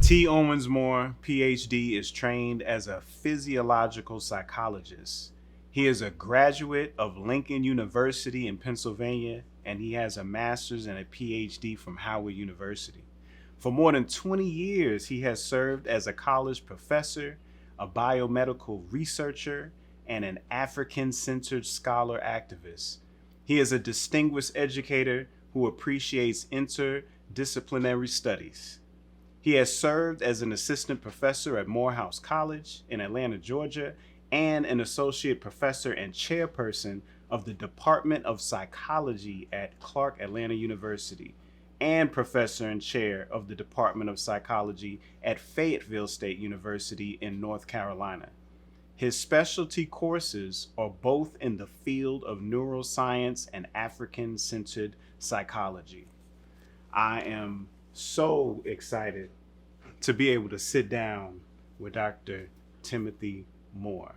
T. Owens Moore, PhD, is trained as a physiological psychologist. He is a graduate of Lincoln University in Pennsylvania, and he has a master's and a PhD from Howard University. For more than 20 years, he has served as a college professor, a biomedical researcher, and an African-centered scholar activist. He is a distinguished educator who appreciates interdisciplinary studies. He has served as an assistant professor at Morehouse College in Atlanta, Georgia, and an associate professor and chairperson of the Department of Psychology at Clark Atlanta University, and professor and chair of the Department of Psychology at Fayetteville State University in North Carolina. His specialty courses are both in the field of neuroscience and African-centered psychology. I am so excited to be able to sit down with Dr. Timothy Moore.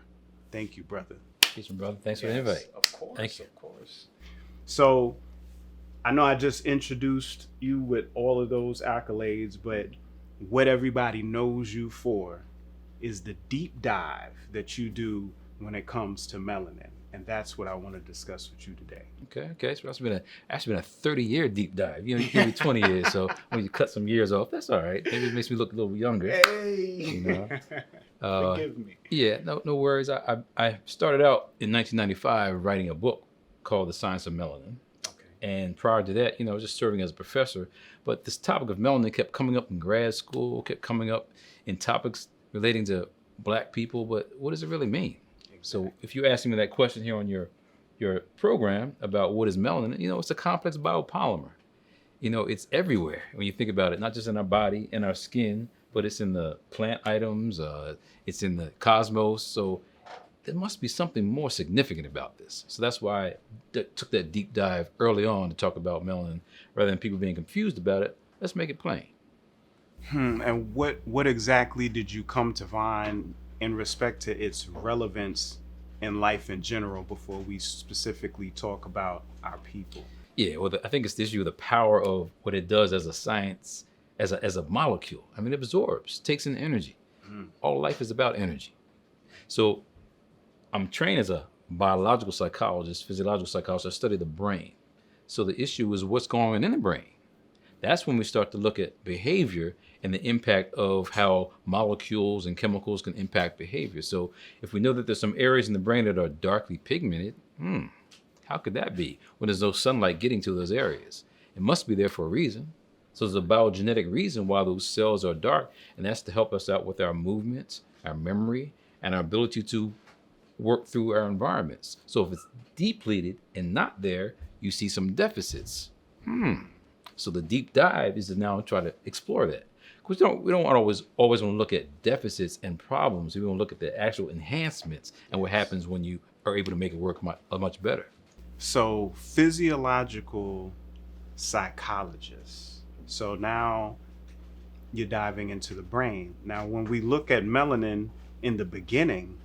Thank you, brother. Thanks, brother. Thanks for the invite. Of course. Thank you. Of course. So I know I just introduced you with all of those accolades, but what everybody knows you for is the deep dive that you do when it comes to melanin. And that's what I want to discuss with you today. Okay. So that's been a 30-year deep dive. You know, you give me 20 years, so when you cut some years off, that's all right. Maybe it makes me look a little younger. Hey, you know? Forgive me. Yeah, no worries. I started out in 1995 writing a book called The Science of Melanin. Okay. And prior to that, you know, I was just serving as a professor. But this topic of melanin kept coming up in grad school, kept coming up in topics relating to Black people. But what does it really mean? So if you're asking me that question here on your program about what is melanin, you know, it's a complex biopolymer. You know, it's everywhere when you think about it, not just in our body, in our skin, but it's in the plant items, it's in the cosmos. So there must be something more significant about this. So that's why I took that deep dive early on to talk about melanin, rather than people being confused about it. Let's make it plain. And what exactly did you come to find in respect to its relevance in life in general before we specifically talk about our people? Yeah, well, I think it's the issue of the power of what it does as a science, as a molecule. I mean, it absorbs, takes in energy. All life is about energy. So I'm trained as a biological psychologist, physiological psychologist. I study the brain. So the issue is what's going on in the brain. That's when we start to look at behavior and the impact of how molecules and chemicals can impact behavior. So if we know that there's some areas in the brain that are darkly pigmented, how could that be when there's no sunlight getting to those areas? It must be there for a reason. So there's a biogenetic reason why those cells are dark, and that's to help us out with our movements, our memory, and our ability to work through our environments. So if it's depleted and not there, you see some deficits. So the deep dive is to now try to explore that. Because we don't always want to look at deficits and problems. We want to look at the actual enhancements and what happens when you are able to make it work much better. So physiological psychologists. So now you're diving into the brain. Now, when we look at melanin in the beginning,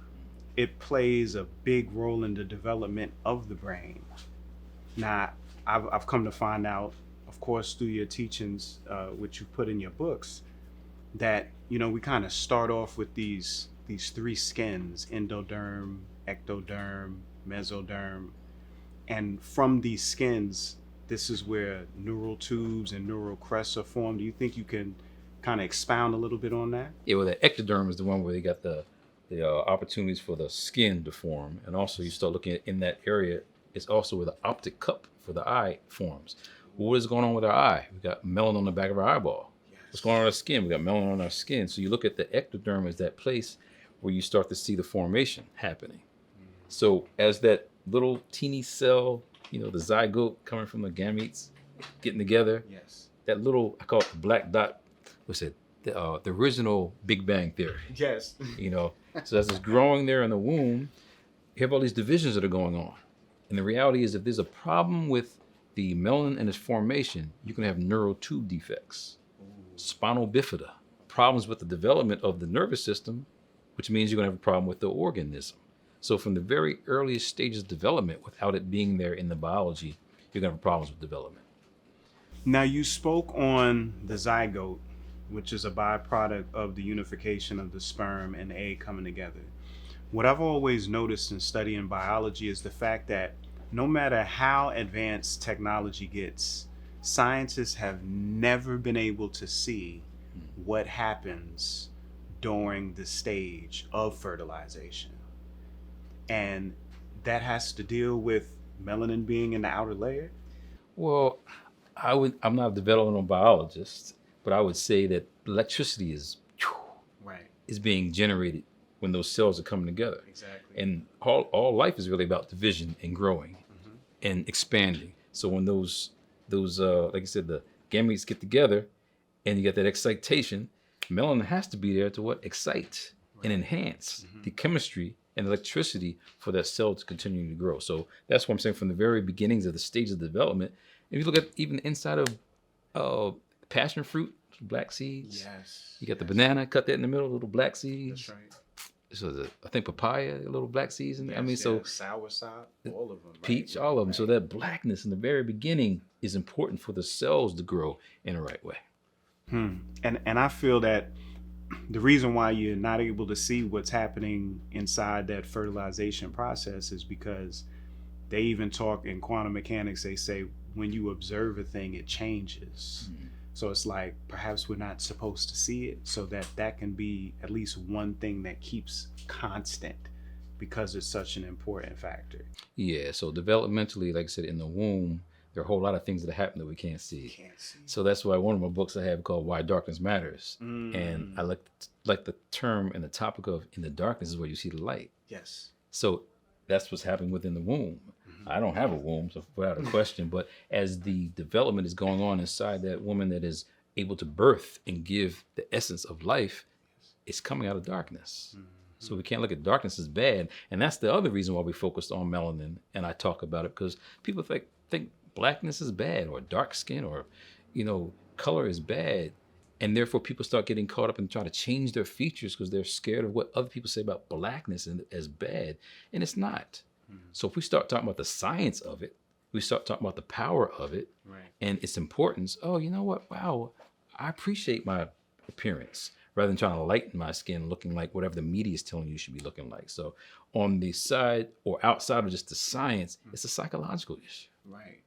it plays a big role in the development of the brain. Now, I've come to find out, of course, through your teachings, which you put in your books, that, you know, we kind of start off with these three skins: endoderm, ectoderm, mesoderm. And from these skins, this is where neural tubes and neural crests are formed. Do you think you can kind of expound a little bit on that? Yeah, well, the ectoderm is the one where they got the opportunities for the skin to form. And also you start looking at in that area, it's also where the optic cup for the eye forms. What is going on with our eye? We got melanin on the back of our eyeball. Yes. What's going on with our skin? We got melanin on our skin. So you look at the ectoderm as that place where you start to see the formation happening. So as that little teeny cell, you know, the zygote coming from the gametes getting together, yes, that little, I call it the black dot, what's it? The original Big Bang Theory. Yes. You know, so as it's growing there in the womb, you have all these divisions that are going on. And the reality is, if there's a problem with the melanin and its formation, you can have neural tube defects, spinal bifida, problems with the development of the nervous system, which means you're going to have a problem with the organism. So from the very earliest stages of development, without it being there in the biology, you're gonna have problems with development. Now, you spoke on the zygote, which is a byproduct of the unification of the sperm and egg coming together. What I've always noticed in studying biology is the fact that no matter how advanced technology gets, scientists have never been able to see what happens during the stage of fertilization. And that has to deal with melanin being in the outer layer. Well, I'm not a developmental biologist, but I would say that electricity Right. is being generated when those cells are coming together. Exactly. And all life is really about division and growing and expanding. So when those like I said, the gametes get together and you get that excitation, melanin has to be there to what? Excite and enhance the chemistry and electricity for that cell to continue to grow. So that's what I'm saying from the very beginnings of the stages of development. If you look at even inside of passion fruit, black seeds. Yes. You got the banana, cut that in the middle, little black seeds. That's right. So I think papaya, little black seeds in there. Yes, so sour sop, all of them. Right? peach, all of them. So that blackness in the very beginning is important for the cells to grow in the right way. And I feel that the reason why you're not able to see what's happening inside that fertilization process is because they even talk in quantum mechanics. They say when you observe a thing, it changes. So it's like perhaps we're not supposed to see it, so that can be at least one thing that keeps constant because it's such an important factor. Yeah. So developmentally, like I said, in the womb, there are a whole lot of things that happen that we can't see. So that's why one of my books I have called Why Darkness Matters. And I like the term and the topic of in the darkness is where you see the light. Yes. So that's what's happening within the womb. I don't have a womb, so without a question, but as the development is going on inside that woman that is able to birth and give the essence of life, it's coming out of darkness. So we can't look at darkness as bad. And that's the other reason why we focused on melanin. And I talk about it because people think blackness is bad or dark skin or, color is bad. And therefore people start getting caught up and trying to change their features because they're scared of what other people say about blackness as bad. And it's not. So if we start talking about the science of it, we start talking about the power of it and its importance. Oh, you know what? Wow, I appreciate my appearance rather than trying to lighten my skin looking like whatever the media is telling you should be looking like. So on the side or outside of just the science, it's a psychological issue. Right.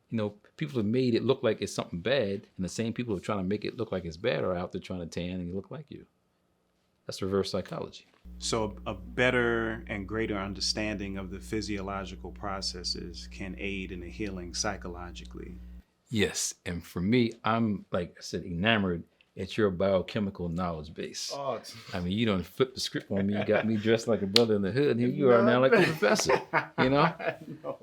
People have made it look like it's something bad, and the same people who are trying to make it look like it's bad are out there trying to tan and look like you. That's reverse psychology. So a better and greater understanding of the physiological processes can aid in the healing psychologically. Yes, and for me, I'm, like I said, enamored at your biochemical knowledge base. I mean, you done flipped the script on me. You got me dressed like a brother in the hood, and here you are now like a professor, No.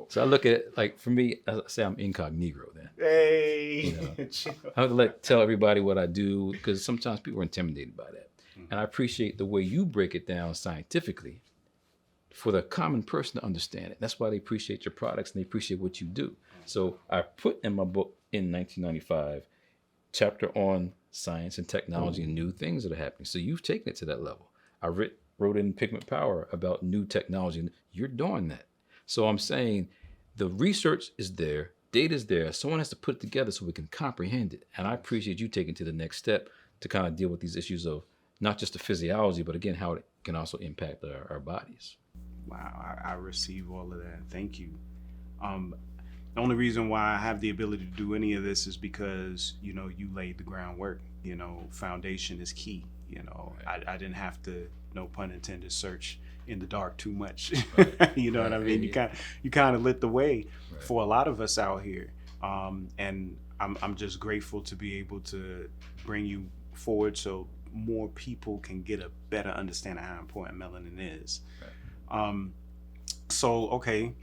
So I look at it like, for me, I say I'm incognito then. Hey. I have to tell everybody what I do because sometimes people are intimidated by that. And I appreciate the way you break it down scientifically for the common person to understand it. That's why they appreciate your products and they appreciate what you do. So I put in my book in 1995, chapter on science and technology and new things that are happening. So you've taken it to that level. I wrote in Pigment Power about new technology, and you're doing that. So I'm saying the research is there, data is there. Someone has to put it together so we can comprehend it. And I appreciate you taking it to the next step to kind of deal with these issues of not just the physiology, but again, how it can also impact our bodies. Wow, I receive all of that. Thank you. The only reason why I have the ability to do any of this is because, you laid the groundwork. Foundation is key. I didn't have to, no pun intended, search in the dark too much. You know what I mean? You kind of lit the way for a lot of us out here. And I'm just grateful to be able to bring you forward so more people can get a better understanding of how important melanin is. So okay,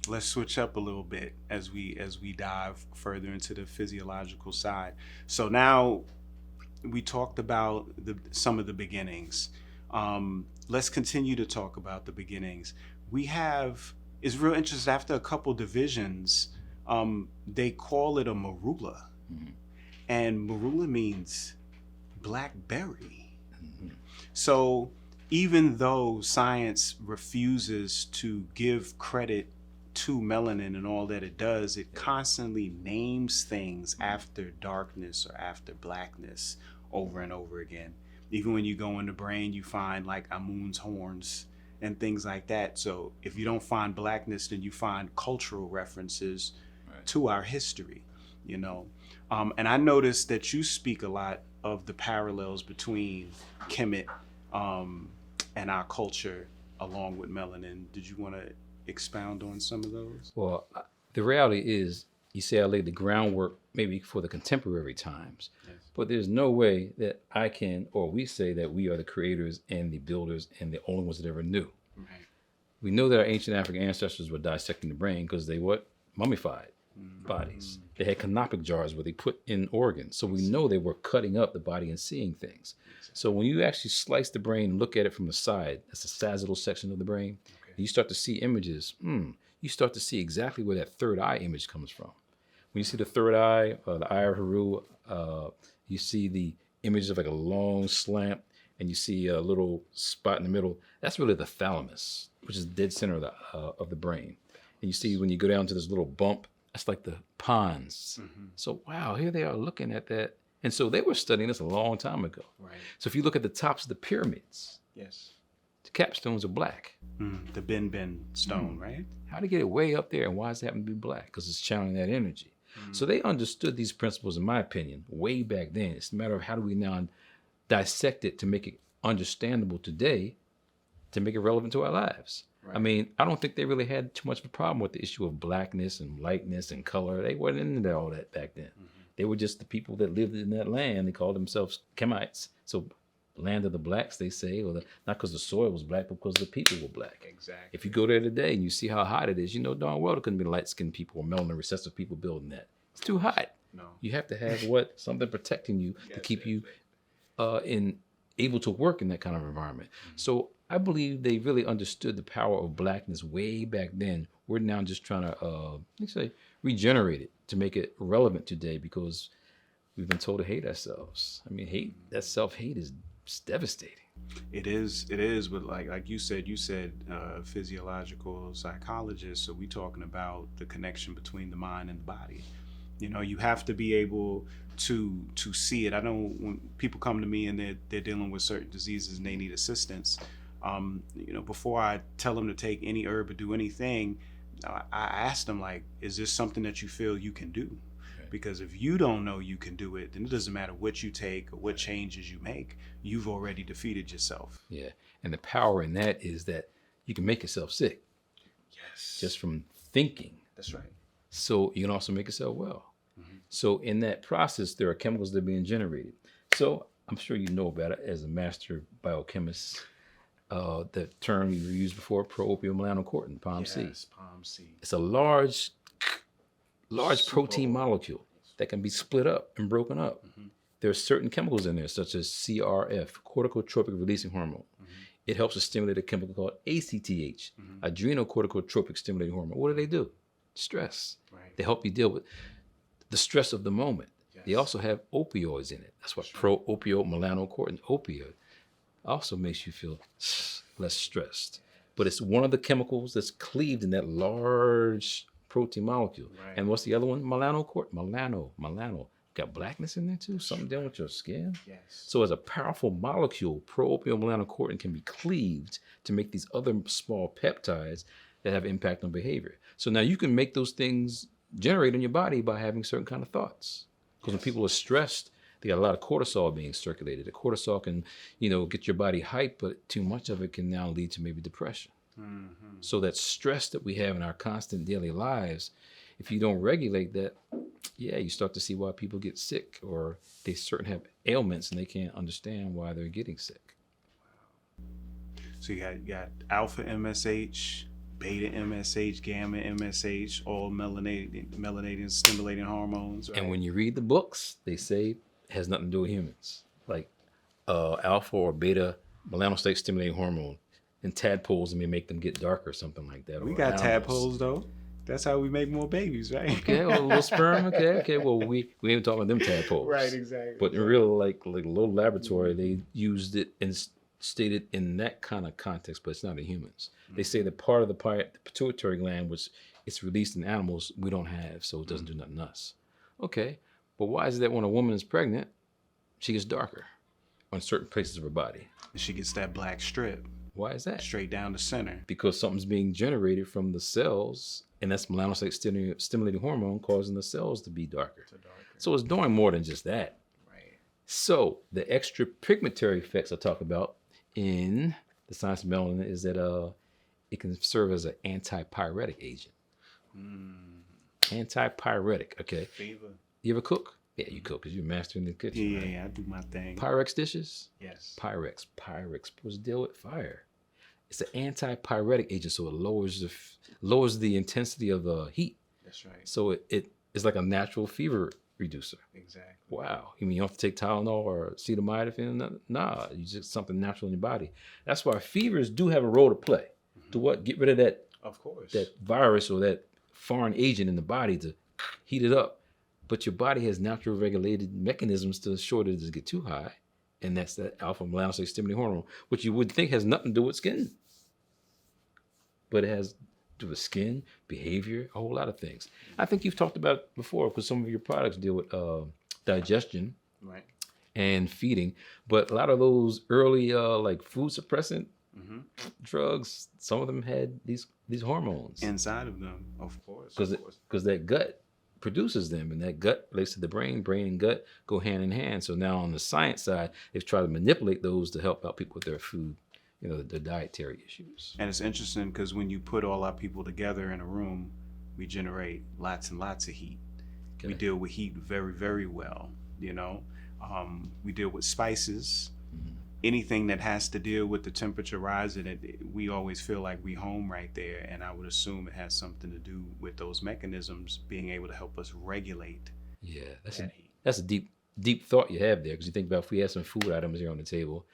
let's switch up a little bit as we dive further into the physiological side. So now we talked about some of the beginnings. Let's continue to talk about the beginnings. It's real interesting. After a couple divisions, they call it a marula, and marula means blackberry. So even though science refuses to give credit to melanin and all that it does, it constantly names things after darkness or after blackness over and over again. Even when you go in the brain, you find like Amun's horns and things like that. So if you don't find blackness, then you find cultural references to our history, you know. And I noticed that you speak a lot of the parallels between Kemet and our culture along with melanin. Did you want to expound on some of those? Well, the reality is, you say I laid the groundwork maybe for the contemporary times, Yes. but there's no way that I can, or we say that we are the creators and the builders and the only ones that ever knew. Right. We know that our ancient African ancestors were dissecting the brain because they what? Mummified bodies. They had canopic jars where they put in organs. So we know they were cutting up the body and seeing things. So when you actually slice the brain and look at it from the side, that's the sagittal section of the brain, you start to see images. You start to see exactly where that third eye image comes from. When you see the third eye, the eye of Haru, you see the images of like a long slant, and you see a little spot in the middle. That's really the thalamus, which is the dead center of the brain. And you see when you go down to this little bump, that's like the pons. So wow, here they are looking at that. And so they were studying this a long time ago. Right. So if you look at the tops of the pyramids, Yes. the capstones are black. The Ben stone, right? How to get it way up there, and why does it happen to be black? Because it's channeling that energy. So they understood these principles, in my opinion, way back then. It's a matter of how do we now dissect it to make it understandable today, to make it relevant to our lives. Right. I mean, I don't think they really had too much of a problem with the issue of blackness and lightness and color. They weren't into all that back then. They were just the people that lived in that land. They called themselves Kemites. So land of the blacks, they say, or not because the soil was black, but because the people were black. Exactly. If you go there today and you see how hot it is, you know darn well there couldn't be light-skinned people or melanin recessive people building that. It's too hot. No. You have to have something protecting you to keep you able to work in that kind of environment. So I believe they really understood the power of blackness way back then. We're now just trying to, let's say, regenerate it to make it relevant today because we've been told to hate ourselves. I mean, that self-hate is devastating. It is, but like you said, physiological psychologist. So we talking about the connection between the mind and the body. You know, you have to be able to see it. I know when people come to me and they're dealing with certain diseases and they need assistance. You know, before I tell them to take any herb or do anything, I ask them like, is this something that you feel you can do? Because if you don't know you can do it, then it doesn't matter what you take or what changes you make. You've already defeated yourself. Yeah, and the power in that is that you can make yourself sick. Yes. Just from thinking. That's right. So you can also make yourself well. So in that process, there are chemicals that are being generated. So I'm sure you know about it as a master biochemist. The term you used before, pro-opiomelanocortin, POMC. Yes, POMC. It's a large protein molecule that can be split up and broken up. There are certain chemicals in there, such as CRF, corticotropic releasing hormone. It helps to stimulate a chemical called ACTH, adrenocorticotropic stimulating hormone. What do? Stress. Right. They help you deal with the stress of the moment. Yes. They also have opioids in it. That's what pro-opiomelanocortin, opioid, also makes you feel less stressed. But it's one of the chemicals that's cleaved in that large protein molecule. Right. And what's the other one? Melanocortin. Melano. Got blackness in there too? Something dealing with your skin? Yes. So as a powerful molecule, pro-opiomelanocortin can be cleaved to make these other small peptides that have impact on behavior. So now you can make those things generate in your body by having certain kind of thoughts. Because when people are stressed, they got a lot of cortisol being circulated. The cortisol can, get your body hyped, but too much of it can now lead to maybe depression. So that stress that we have in our constant daily lives, if you don't regulate that, you start to see why people get sick, or they certain have ailments and they can't understand why they're getting sick. So you got alpha MSH, beta MSH, gamma MSH, all melanating stimulating hormones. Right? And when you read the books, they say it has nothing to do with humans. Like alpha or beta melanocyte stimulating hormone in tadpoles, and may make them get darker or something like that. We got tadpoles though. That's how we make more babies, right? Okay, well, a little sperm. Okay. Well, we ain't talking about them tadpoles. Right, exactly. But in real, like a little laboratory, they used it in stated in that kind of context, but it's not in humans. They say that part of the pituitary gland, which it's released in animals, we don't have, so it doesn't do nothing to us. Okay, but why is it that when a woman is pregnant, she gets darker on certain places of her body? And she gets that black strip Why is that? straight down the center. Because something's being generated from the cells, and that's melanocyte stimulating hormone causing the cells to be darker. So it's doing more than just that. Right. So the extra pigmentary effects I talk about in the science of melanin is that it can serve as an antipyretic agent. Antipyretic, okay. Fever. You ever cook? Yeah, you cook because you're a master in the kitchen. Yeah, right? I do my thing. Pyrex dishes? Yes. Pyrex was deal with fire. It's an antipyretic agent, so it lowers the intensity of the heat. That's right. So it is like a natural fever reducer. Exactly. Wow. You mean you don't have to take Tylenol or acetaminophen? Nah, you just something natural in your body. That's why fevers do have a role to play. To what? Get rid of that, Of course. that virus or that foreign agent in the body to heat it up. But your body has natural regulated mechanisms to ensure that it doesn't get too high. And that's that alpha melanocyte stimulating hormone, which you would think has nothing to do with skin. But it has to do with skin, behavior, a whole lot of things. I think you've talked about before because some of your products deal with digestion Right. and feeding. But a lot of those early like food suppressant drugs, some of them had these hormones. Inside of them, of course. Because that gut produces them, and that gut relates to the brain. Brain and gut go hand in hand. So now on the science side, they've tried to manipulate those to help out people with their food, their dietary issues. And it's interesting because when you put all our people together in a room, we generate lots and lots of heat. Okay. We deal with heat very, very well. We deal with spices. Anything that has to deal with the temperature rising, we always feel like we home right there. And I would assume it has something to do with those mechanisms being able to help us regulate. Yeah, that heat. that's a deep thought you have there, because you think about if we had some food items here on the table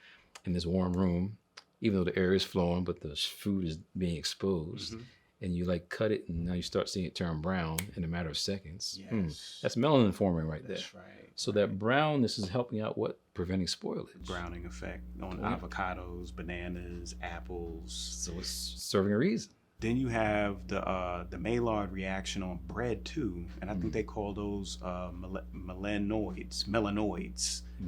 in this warm room, even though the air is flowing, but the food is being exposed, and you cut it, and now you start seeing it turn brown in a matter of seconds. Yes. That's melanin forming right there. That's right. So that brownness is helping out what? Preventing spoilage. Browning effect on avocados, bananas, apples. So it's serving a reason. Then you have the Maillard reaction on bread too, and I think they call those melanoids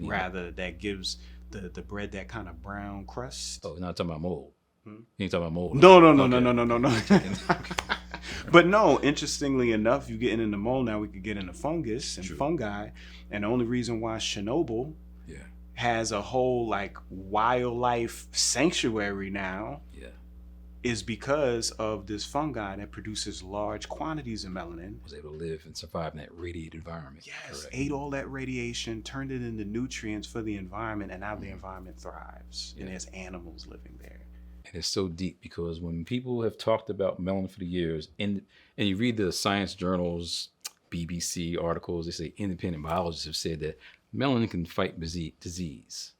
rather, that gives the bread that kind of brown crust. Oh, not talking about mold. You ain't talking about mold. No. But no, interestingly enough, you getting into mold now, we could get into fungus and fungi, and the only reason why Chernobyl has a whole wildlife sanctuary now is because of this fungi that produces large quantities of melanin. Was able to live and survive in that radiated environment. Yes, correct. Ate all that radiation, turned it into nutrients for the environment, and now the environment thrives, and there's animals living there. And it's so deep because when people have talked about melanin for the years, and you read the science journals, BBC articles, they say independent biologists have said that melanin can fight disease.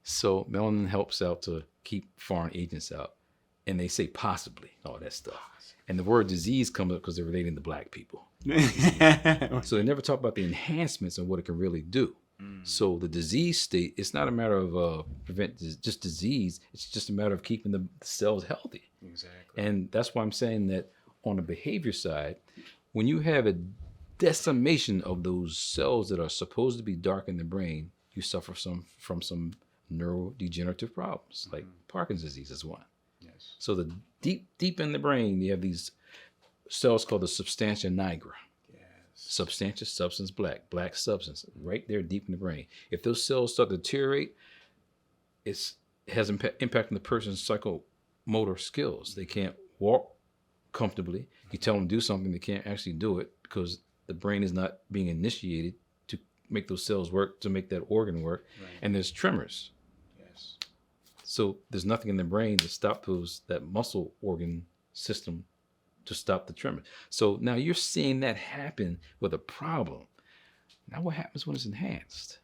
So melanin helps out to keep foreign agents out. And they say possibly, all that stuff. And the word disease comes up because they're relating to black people. So they never talk about the enhancements and what it can really do. So the disease state, it's not a matter of just disease. It's just a matter of keeping the cells healthy. Exactly. And that's why I'm saying that on the behavior side, when you have a decimation of those cells that are supposed to be dark in the brain, you suffer from some neurodegenerative problems, like Parkinson's disease is one. Yes. So the deep in the brain, you have these cells called the substantia nigra. Substantia, substance, black substance, right there deep in the brain. If those cells start to deteriorate, it has impact on the person's psychomotor skills. They can't walk comfortably. You tell them to do something, they can't actually do it because the brain is not being initiated to make those cells work, to make that organ work. Right. And there's tremors. Yes. So there's nothing in the brain to stop that muscle organ system to stop the tremor. So now you're seeing that happen with a problem. Now what happens when it's enhanced?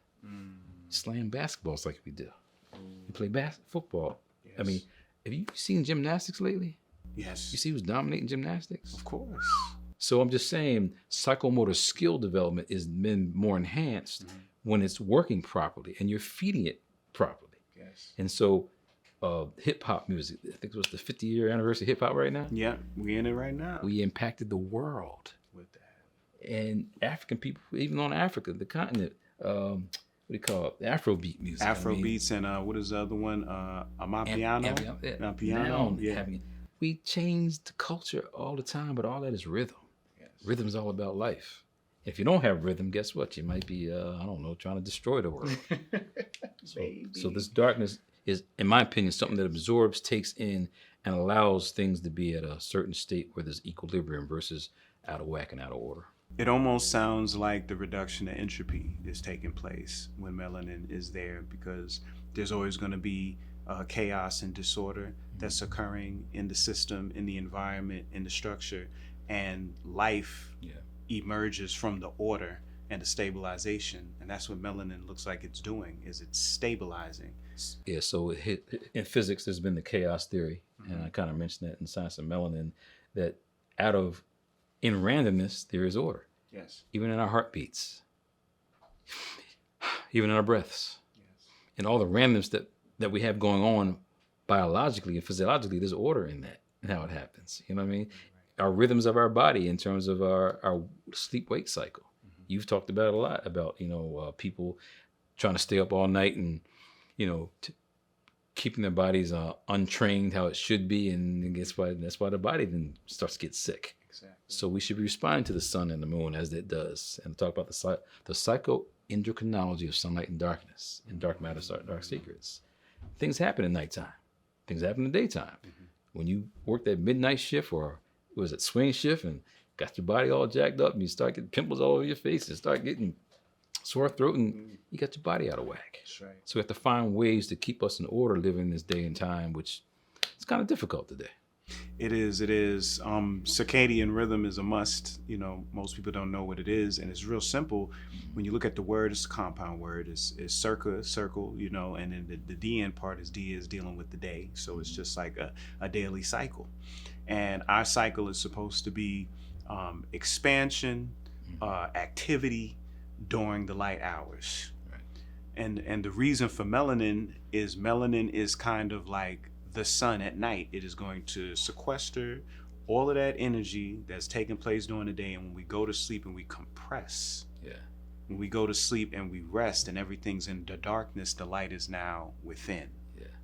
Slam basketballs like we do. You play football. Yes. I mean, have you seen gymnastics lately? Yes. You see who's dominating gymnastics? Of course. So I'm just saying psychomotor skill development is been more enhanced when it's working properly and you're feeding it properly. Yes. And so hip hop music. I think it was the 50-year anniversary of hip hop right now. Yeah, we in it right now. We impacted the world. With that. And African people, even on Africa, the continent, what do you call it? Afrobeat music. Afro beats and what is the other one? Amapiano. Piano. Yeah. We change the culture all the time, but all that is rhythm. Yes. Rhythm's all about life. If you don't have rhythm, guess what? You might be, I don't know, trying to destroy the world. So this darkness is, in my opinion, something that absorbs, takes in, and allows things to be at a certain state where there's equilibrium versus out of whack and out of order. It almost sounds like the reduction of entropy is taking place when melanin is there, because there's always going to be chaos and disorder that's occurring in the system, in the environment, in the structure, and life emerges from the order and the stabilization, and that's what melanin looks like it's doing, is it's stabilizing. Yeah, so in physics, there's been the chaos theory, and I kind of mentioned that in Science of Melanin, that in randomness, there is order. Yes. Even in our heartbeats, even in our breaths, and all the randomness that we have going on biologically and physiologically, there's order in that and how it happens. You know what I mean? Our rhythms of our body in terms of our sleep-wake cycle. You've talked about it a lot, about, people trying to stay up all night and, keeping their bodies untrained how it should be, and that's why the body then starts to get sick. Exactly. So we should be responding to the sun and the moon as it does, and talk about the psychoendocrinology of sunlight and darkness, and dark matter, dark secrets. Things happen at nighttime. Things happen in the daytime. When you work that midnight shift, or was it swing shift, and got your body all jacked up, and you start getting pimples all over your face, and start getting sore throat, and you got your body out of whack. That's right. So we have to find ways to keep us in order living this day and time, which is kind of difficult today. It is. Circadian rhythm is a must. Most people don't know what it is, and it's real simple. When you look at the word, it's a compound word. It's circa, circle, and then the DN part is dealing with the day. So it's just like a daily cycle. And our cycle is supposed to be expansion, activity during the light hours. Right. And the reason for melanin is kind of like the sun at night. It is going to sequester all of that energy that's taking place during the day, and when we go to sleep and we compress, when we go to sleep and we rest and everything's in the darkness, the light is now within.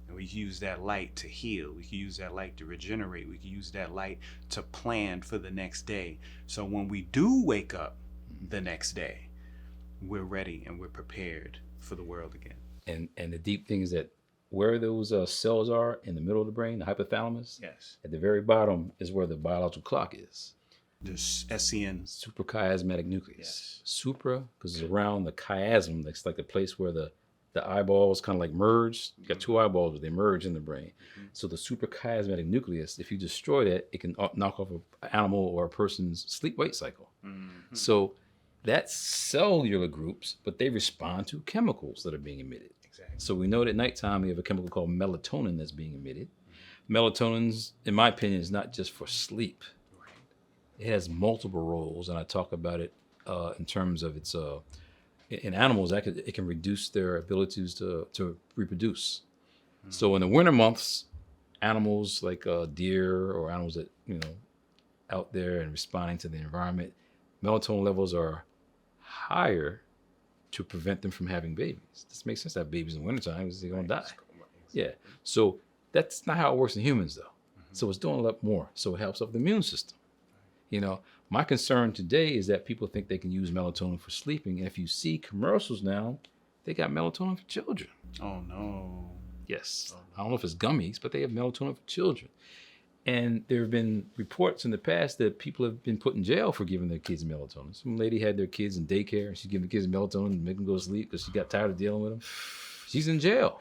And we use that light to heal. We can use that light to regenerate. We can use that light to plan for the next day. So when we do wake up the next day, we're ready and we're prepared for the world again. And the deep thing is that where those cells are in the middle of the brain, the hypothalamus, at the very bottom is where the biological clock is. The SCN. Suprachiasmatic nucleus. Yes. Supra, because it's around the chiasm. That's like the place where the eyeballs kind of like merge. You got two eyeballs, but they merge in the brain. So the suprachiasmatic nucleus, if you destroy that, it can knock off an animal or a person's sleep-wake cycle. So that's cellular groups, but they respond to chemicals that are being emitted. Exactly. So we know that at nighttime we have a chemical called melatonin that's being emitted. Melatonin, in my opinion, is not just for sleep. It has multiple roles, and I talk about it in terms of its in animals. It can reduce their abilities to reproduce. So in the winter months, animals like deer or animals that out there and responding to the environment, melatonin levels are higher to prevent them from having babies. This makes sense to have babies in the wintertime because they're going to die. Yeah. So that's not how it works in humans, though. So it's doing a lot more. So it helps up the immune system. My concern today is that people think they can use melatonin for sleeping. And if you see commercials now, they got melatonin for children. Oh, no. Yes. I don't know if it's gummies, but they have melatonin for children. And there have been reports in the past that people have been put in jail for giving their kids melatonin. Some lady had their kids in daycare, and she's giving the kids melatonin to make them go to sleep because she got tired of dealing with them. She's in jail.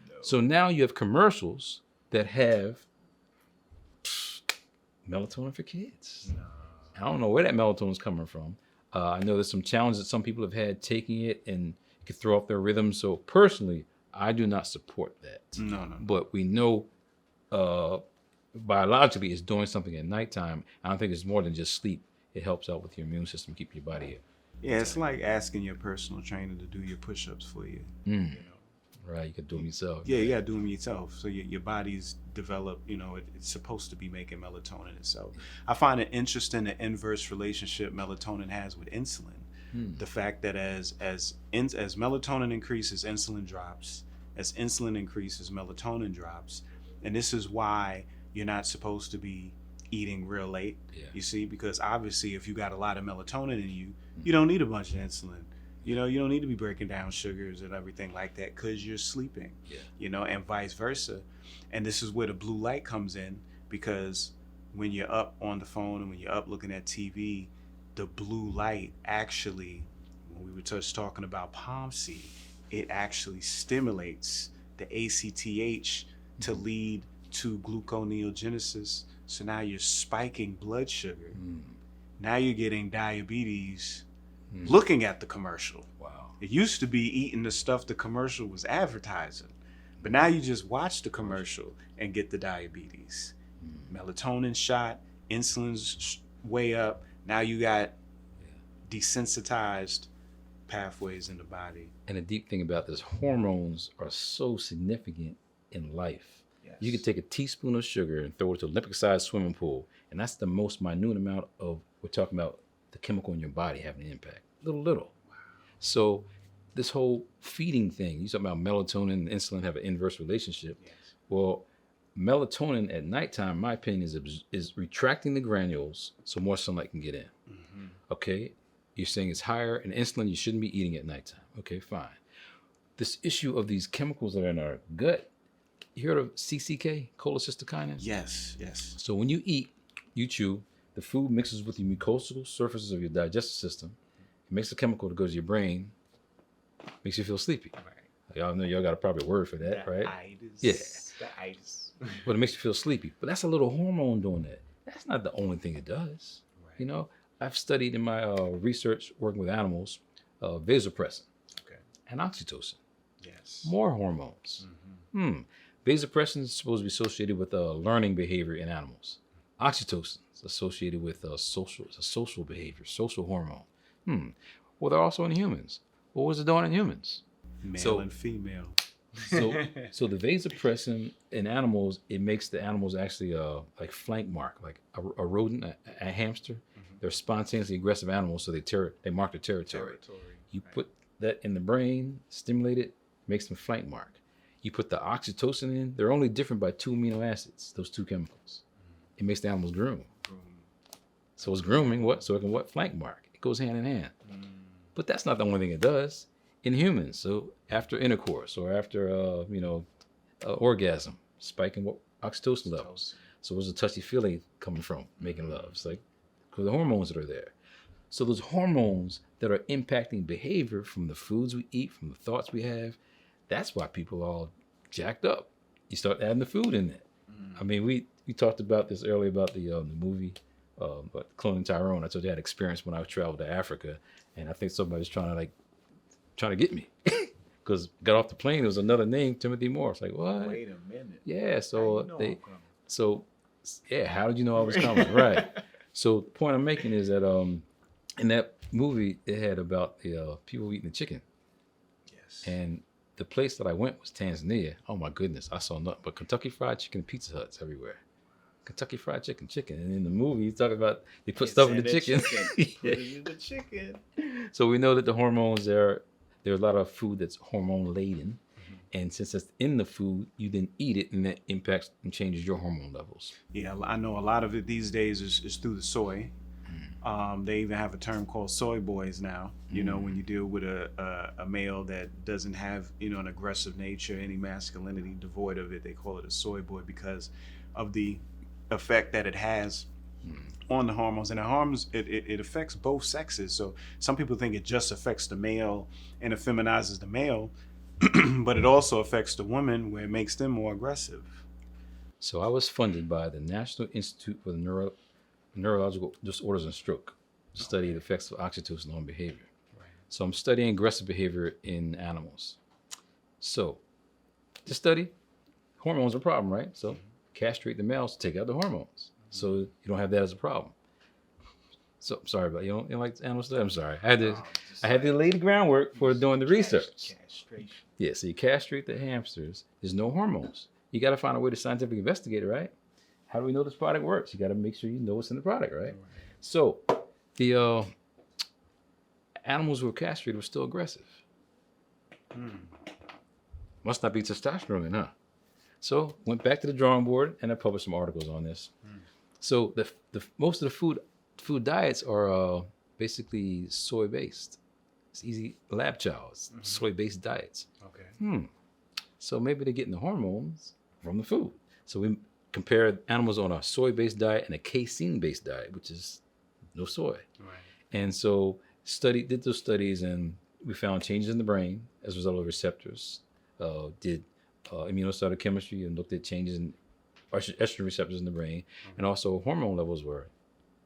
No. So now you have commercials that have melatonin for kids. No. I don't know where that melatonin is coming from. I know there's some challenges that some people have had taking it, and it could throw off their rhythm. So personally, I do not support that. No. But we know biologically it's doing something at nighttime. I don't think it's more than just sleep. It helps out with your immune system, keep your body up. Yeah, it's like asking your personal trainer to do your push-ups for you. Right, you could do them yourself. Yeah, you gotta do them yourself. So your body's developed, it's supposed to be making melatonin itself. I find it interesting the inverse relationship melatonin has with insulin. The fact that as melatonin increases, insulin drops. As insulin increases, melatonin drops. And this is why you're not supposed to be eating real late. Yeah. You see, because obviously if you got a lot of melatonin in you, you don't need a bunch of insulin. You don't need to be breaking down sugars and everything like that because you're sleeping. Yeah. And vice versa. And this is where the blue light comes in, because when you're up on the phone and when you're up looking at TV, the blue light actually, when we were just talking about palm seed, it actually stimulates the ACTH to lead to gluconeogenesis. So now you're spiking blood sugar. Now you're getting diabetes looking at the commercial. Wow. It used to be eating the stuff the commercial was advertising, but now you just watch the commercial and get the diabetes. Melatonin shot, insulin's way up. Now you got desensitized pathways in the body. And the deep thing about this, hormones are so significant in life. Yes. You could take a teaspoon of sugar and throw it to an Olympic-sized swimming pool, and that's the most minute amount of, we're talking about the chemical in your body having an impact. Little. Wow. So this whole feeding thing, you talking about melatonin and insulin have an inverse relationship. Yes. Well, melatonin at nighttime, my opinion, is retracting the granules so more sunlight can get in. Okay, you're saying it's higher, and insulin you shouldn't be eating at nighttime. Okay, fine. This issue of these chemicals that are in our gut, you heard of CCK, cholecystokinin? Yes. So when you eat, you chew, the food mixes with the mucosal surfaces of your digestive system. It makes a chemical that goes to your brain, makes you feel sleepy. Right. Y'all know y'all got a probably word for that, right? Yeah. The itis. But it makes you feel sleepy. But that's a little hormone doing that. That's not the only thing it does. Right. I've studied in my research working with animals, vasopressin and oxytocin. Yes. More hormones. Vasopressin is supposed to be associated with learning behavior in animals. Oxytocin is associated with social behavior, social hormone. Well, they're also in humans. What was it doing in humans? Male and female. So the vasopressin in animals, it makes the animals actually like flank mark, like a rodent, a hamster. They're spontaneously aggressive animals, so they mark the territory. You put that in the brain, stimulate it, makes them flank mark. You put the oxytocin in, they're only different by 2 amino acids, those 2 chemicals. It makes the animals groom. So it's grooming what? So it can flank mark. It goes hand in hand. But that's not the only thing it does in humans. So after intercourse or after orgasm, spiking oxytocin levels. So where's the touchy feeling coming from making love? It's like because the hormones that are there. So those hormones that are impacting behavior from the foods we eat, from the thoughts we have, that's why people are all jacked up. You start adding the food in there. I mean, we talked about this earlier about the movie, but Cloning Tyrone. I told you I had experience when I traveled to Africa, and I think somebody was trying to get me because got off the plane. There was another name, Timothy Moore. It's like, what? Wait a minute. Yeah. So how did you know I was coming? Right. So the point I'm making is that in that movie it had about the people eating the chicken. Yes. And the place that I went was Tanzania. Oh my goodness, I saw nothing but Kentucky Fried Chicken and Pizza Huts everywhere. Kentucky Fried Chicken. And in the movie, he's talking about they put stuff in the chicken. Put it in the chicken. So we know that the hormones there's a lot of food that's hormone laden. And since it's in the food, you then eat it, and that impacts and changes your hormone levels. Yeah, I know a lot of it these days is through the soy. They even have a term called soy boys now. When you deal with a male that doesn't have an aggressive nature, any masculinity, devoid of it, they call it a soy boy because of the effect that it has on the hormones. And the hormones, it affects both sexes. So some people think it just affects the male and it feminizes the male. But it also affects the women where it makes them more aggressive. So I was funded by the National Institute for the Neurological Disorders and Stroke to study the effects of oxytocin on behavior. Right. So I'm studying aggressive behavior in animals. So to study, hormones are a problem, right? So castrate the males to take out the hormones. So you don't have that as a problem. So I'm sorry, but you don't like animal study? I'm sorry. I had to like lay the groundwork for doing the research. castration. Yeah, so you castrate the hamsters. There's no hormones. You got to find a way to scientifically investigate it, right? How do we know this product works? You got to make sure you know what's in the product, right? So the animals who were castrated were still aggressive. Must not be testosterone, huh? So went back to the drawing board and I published some articles on this. So the most of the food diets are basically soy based. It's easy lab childs, soy based diets. Okay. So maybe they're getting the hormones from the food. So we compared animals on a soy based diet and a casein based diet, which is no soy. Right. And so did those studies and we found changes in the brain as a result of receptors. Did immunocytochemistry and looked at changes in estrogen receptors in the brain, and also hormone levels were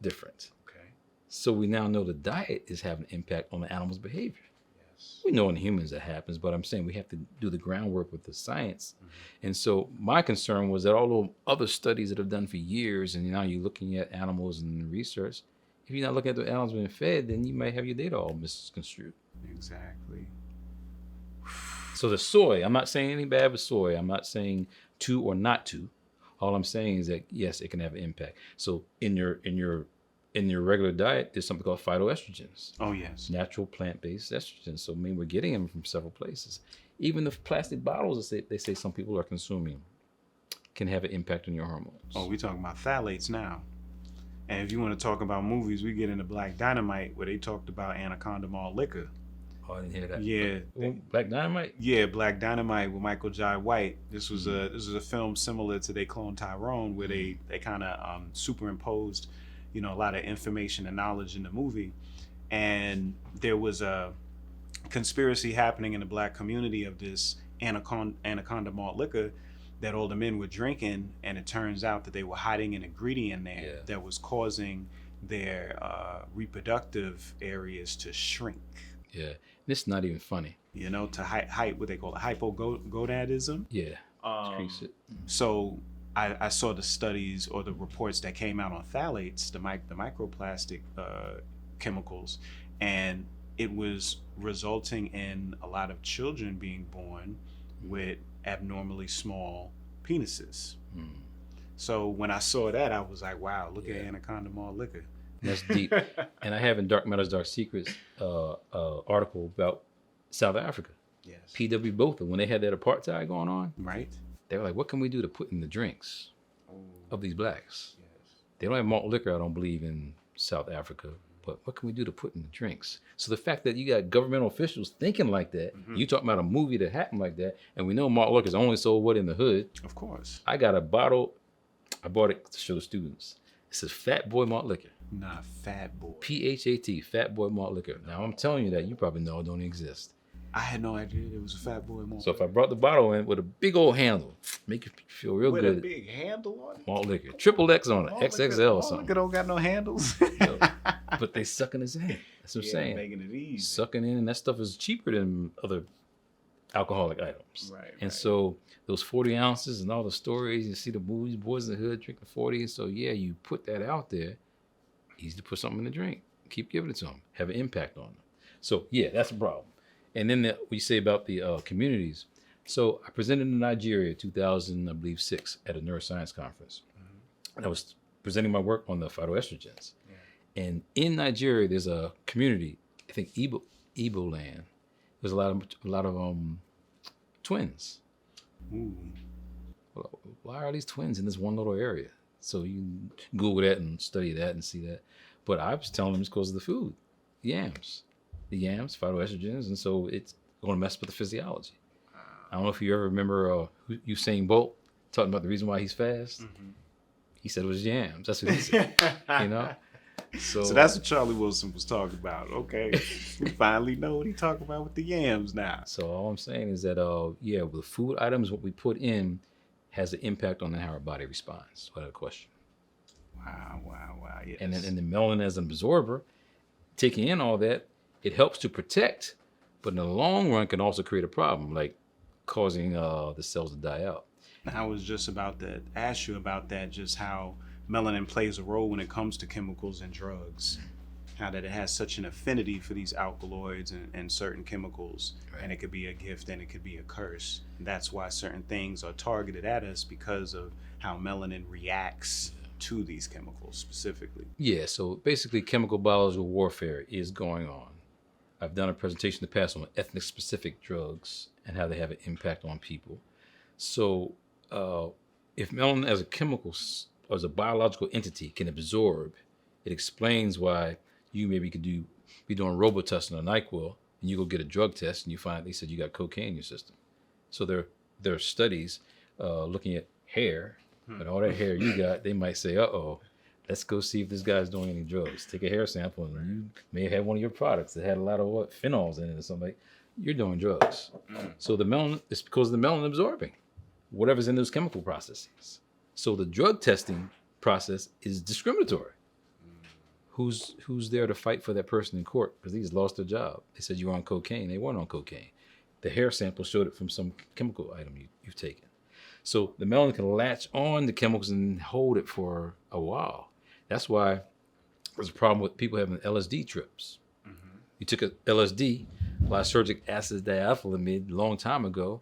different. Okay. So we now know the diet is having an impact on the animal's behavior. Yes. We know in humans that happens, but I'm saying we have to do the groundwork with the science. And so my concern was that all the other studies that have done for years, and now you're looking at animals and research, if you're not looking at the animals being fed, then you might have your data all misconstrued. Exactly. So the soy, I'm not saying anything bad with soy. I'm not saying to or not to. All I'm saying is that yes, it can have an impact. So in your regular diet, there's something called phytoestrogens. Oh yes. Natural plant-based estrogens. So I mean, we're getting them from several places. Even the plastic bottles that they say some people are consuming can have an impact on your hormones. Oh, we talking about phthalates now. And if you want to talk about movies, we get into Black Dynamite where they talked about anaconda malt liquor. Oh, I didn't hear that. Yeah. Black Dynamite? Yeah, Black Dynamite with Michael Jai White. This was a film similar to They Clone Tyrone, where they kind of superimposed, a lot of information and knowledge in the movie, and there was a conspiracy happening in the Black community of this anaconda malt liquor that all the men were drinking, and it turns out that they were hiding an ingredient there that was causing their reproductive areas to shrink. Yeah, it's not even funny. To height what they call it, hypogonadism. Yeah, increase it. So I saw the studies or the reports that came out on phthalates, the microplastic chemicals, and it was resulting in a lot of children being born with abnormally small penises. So when I saw that, I was like, wow, look at anaconda malt liquor. That's deep. And I have in Dark Matters, Dark Secrets article about South Africa. Yes. P.W. Botha, when they had that apartheid going on, Right. they were like, what can we do to put in the drinks of these blacks? Yes. They don't have malt liquor, I don't believe, in South Africa. But what can we do to put in the drinks? So the fact that you got governmental officials thinking like that, you talking about a movie that happened like that, and we know malt liquor is only sold in the hood. Of course. I got a bottle, I bought it to show the students. It says Fat Boy Malt Liquor. Nah, Fat Boy. PHAT, Fat Boy Malt Liquor. Now I'm telling you that you probably know it don't exist. I had no idea there was a Fat Boy malt. So if I brought the bottle in with a big old handle, make you feel real with good. a big handle on it. Malt liquor, triple X on it, XXL or something. Liquor don't got no handles. Yo, but they sucking us in. That's what I'm saying. Making it easy. Sucking in, and that stuff is cheaper than other alcoholic items. Right. And so those 40 ounces and all the stories, you see the movies, Boys in the Hood drinking 40. So yeah, you put that out there. Easy to put something in the drink. Keep giving it to them. Have an impact on them. So yeah, that's a problem. And then we say about the communities. So I presented in Nigeria 2006 at a neuroscience conference. And I was presenting my work on the phytoestrogens. Yeah. And in Nigeria, there's a community, I think Igbo land. There's a lot of twins. Ooh. Why are these twins in this one little area? So you can Google that and study that and see that. But I was telling them it's because of the food, yams. The yams, phytoestrogens, and so it's going to mess with the physiology. I don't know if you ever remember Usain Bolt talking about the reason why he's fast. He said it was yams. That's what he said. So that's what Charlie Wilson was talking about. Okay, we finally know what he talking about with the yams now. So all I'm saying is that with food items, what we put in has an impact on how our body responds. Without a question. Wow, yes. And then the melanin as an absorber, taking in all that, it helps to protect, but in the long run can also create a problem, like causing the cells to die out. I was just about to ask you about that, just how melanin plays a role when it comes to chemicals and drugs. how that it has such an affinity for these alkaloids and certain chemicals, Right. and it could be a gift and it could be a curse. And that's why certain things are targeted at us, because of how melanin reacts to these chemicals specifically. Yeah, so basically chemical biological warfare is going on. I've done a presentation in the past on ethnic specific drugs and how they have an impact on people. So if melanin as a chemical or as a biological entity can absorb, it explains why you maybe could be doing Robitussin or NyQuil, and you go get a drug test and you find they said you got cocaine in your system. So there are studies looking at hair, but all that hair you got, they might say, uh-oh, let's go see if this guy's doing any drugs. Take a hair sample, and you may have had one of your products that had a lot of phenols in it or something. You're doing drugs. So the melanin, it's because of the melanin absorbing whatever's in those chemical processes. So the drug testing process is discriminatory. Who's there to fight for that person in court? Because they just lost their job. They said you were on cocaine. They weren't on cocaine. The hair sample showed it from some chemical item you've taken. So the melanin can latch on the chemicals and hold it for a while. That's why there's a problem with people having LSD trips. Mm-hmm. You took a LSD, lysergic acid diethylamide, a long time ago,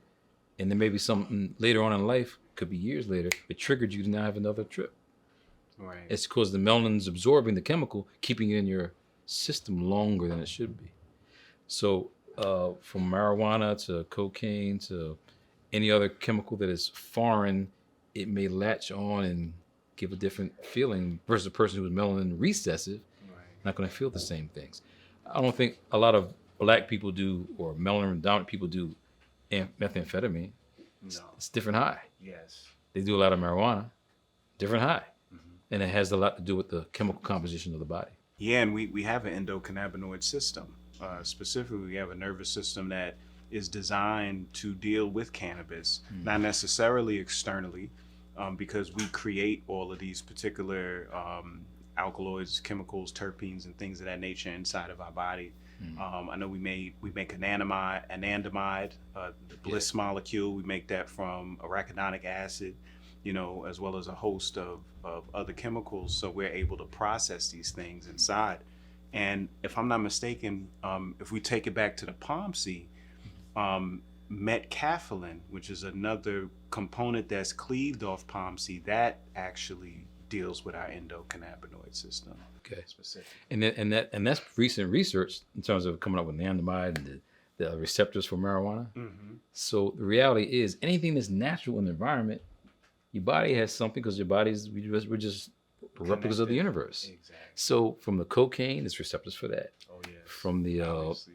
and then maybe something later on in life, could be years later, it triggered you to now have another trip. Right. It's because the melanin's absorbing the chemical, keeping it in your system longer than it should be. So from marijuana to cocaine to any other chemical that is foreign, it may latch on and give a different feeling versus a person who is melanin recessive, not going to feel the same things. I don't think a lot of black people do, or melanin dominant people do, methamphetamine. No. It's different high. Yes. They do a lot of marijuana, different high. And it has a lot to do with the chemical composition of the body. Yeah, and we have an endocannabinoid system. Specifically, we have a nervous system that is designed to deal with cannabis, not necessarily externally, because we create all of these particular alkaloids, chemicals, terpenes, and things of that nature inside of our body. I know we make anandamide, the bliss molecule. We make that from arachidonic acid, as well as a host of other chemicals. So we're able to process these things inside. And if I'm not mistaken, if we take it back to the POMC, metcathinone, which is another component that's cleaved off POMC, that actually deals with our endocannabinoid system. Okay. Specific. And that's recent research in terms of coming up with anandamide and the receptors for marijuana. Mm-hmm. So the reality is anything that's natural in the environment, your body has something, because your body's, we're just replicas of the universe. Exactly. So from the cocaine, there's receptors for that. Oh, yes. From the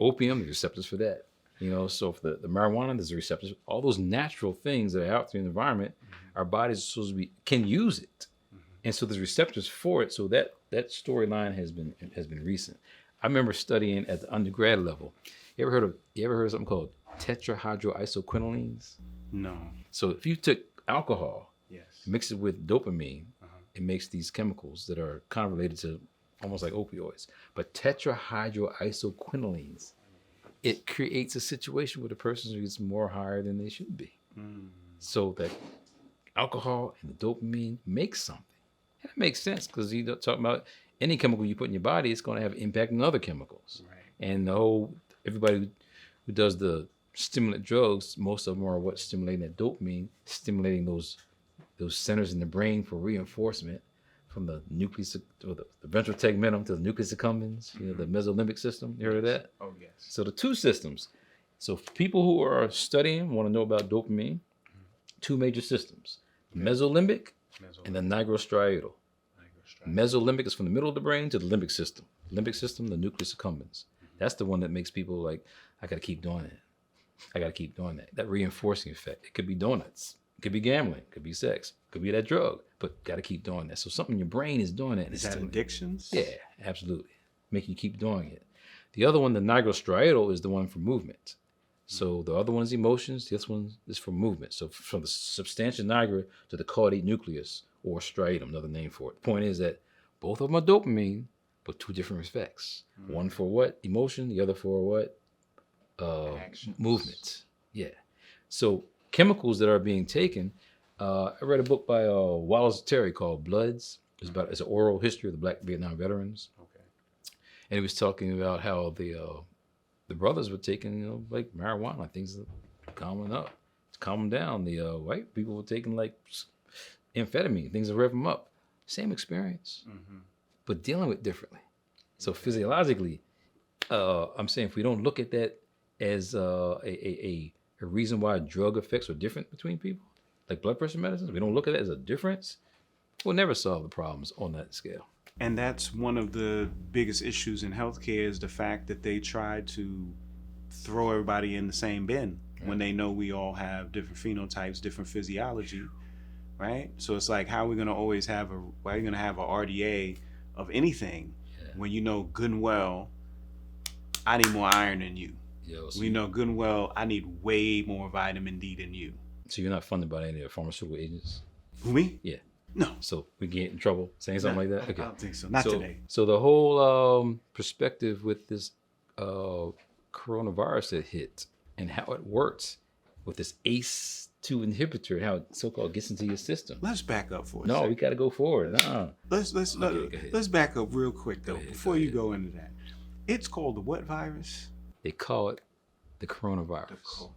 opium, there's receptors for that. So for the marijuana, there's receptors. All those natural things that are out there in the environment, our bodies are supposed to can use it. And so there's receptors for it. So that storyline has been recent. I remember studying at the undergrad level. You ever heard of something called tetrahydroisoquinolines? No. So if you took alcohol, Yes. mix it with dopamine, it makes these chemicals that are kind of related to almost like opioids. But tetrahydroisoquinolines, it creates a situation where the person is more higher than they should be. So that alcohol and the dopamine makes something. And it makes sense, because you talk about any chemical you put in your body, it's going to have an impact on other chemicals. Right. And everybody who does the stimulant drugs, most of them are what's stimulating that dopamine, stimulating those centers in the brain for reinforcement, from the nucleus, or the ventral tegmentum to the nucleus accumbens, the mesolimbic system. You heard of that? Oh, yes. So the two systems. So for people who are studying, want to know about dopamine, two major systems, mesolimbic and the nigrostriatal. Mesolimbic is from the middle of the brain to the limbic system. Limbic system, the nucleus accumbens. That's the one that makes people like, I got to keep doing it. I got to keep doing that. That reinforcing effect. It could be donuts. It could be gambling. It could be sex. It could be that drug. But got to keep doing that. So something in your brain is doing it. Is that addictions? Yeah, absolutely. Making you keep doing it. The other one, the nigrostriatal, is the one for movement. So the other one is emotions. This one is for movement. So from the substantia nigra to the caudate nucleus, or striatum, another name for it. The point is that both of them are dopamine, but two different effects. One for what? Emotion. The other for what? Movement. Yeah. So chemicals that are being taken. I read a book by Wallace Terry called Bloods. It's an oral history of the Black Vietnam veterans. Okay. And he was talking about how the brothers were taking, like marijuana, things that calm them up, calm them down. The white people were taking like amphetamine, things that rev them up. Same experience, but dealing with differently. So physiologically, I'm saying if we don't look at that as a reason why drug effects are different between people, like blood pressure medicines, we don't look at it as a difference, we'll never solve the problems on that scale. And that's one of the biggest issues in healthcare is the fact that they try to throw everybody in the same bin when they know we all have different phenotypes, different physiology, right? So it's like, how are we going to always have why are you going to have a RDA of anything when you know good and well, I need more iron than you. We know good and well, I need way more vitamin D than you. So you're not funded by any of the pharmaceutical agents? Who, me? Yeah. No. So we get in trouble saying something like that? Okay. I don't think so. Not today. So the whole perspective with this coronavirus that hit and how it works with this ACE2 inhibitor, how it so-called gets into your system. Let's back up for a No, second. we got to go forward. Let's back up real quick though before you go into that. It's called the what virus? They call it the coronavirus. The corona.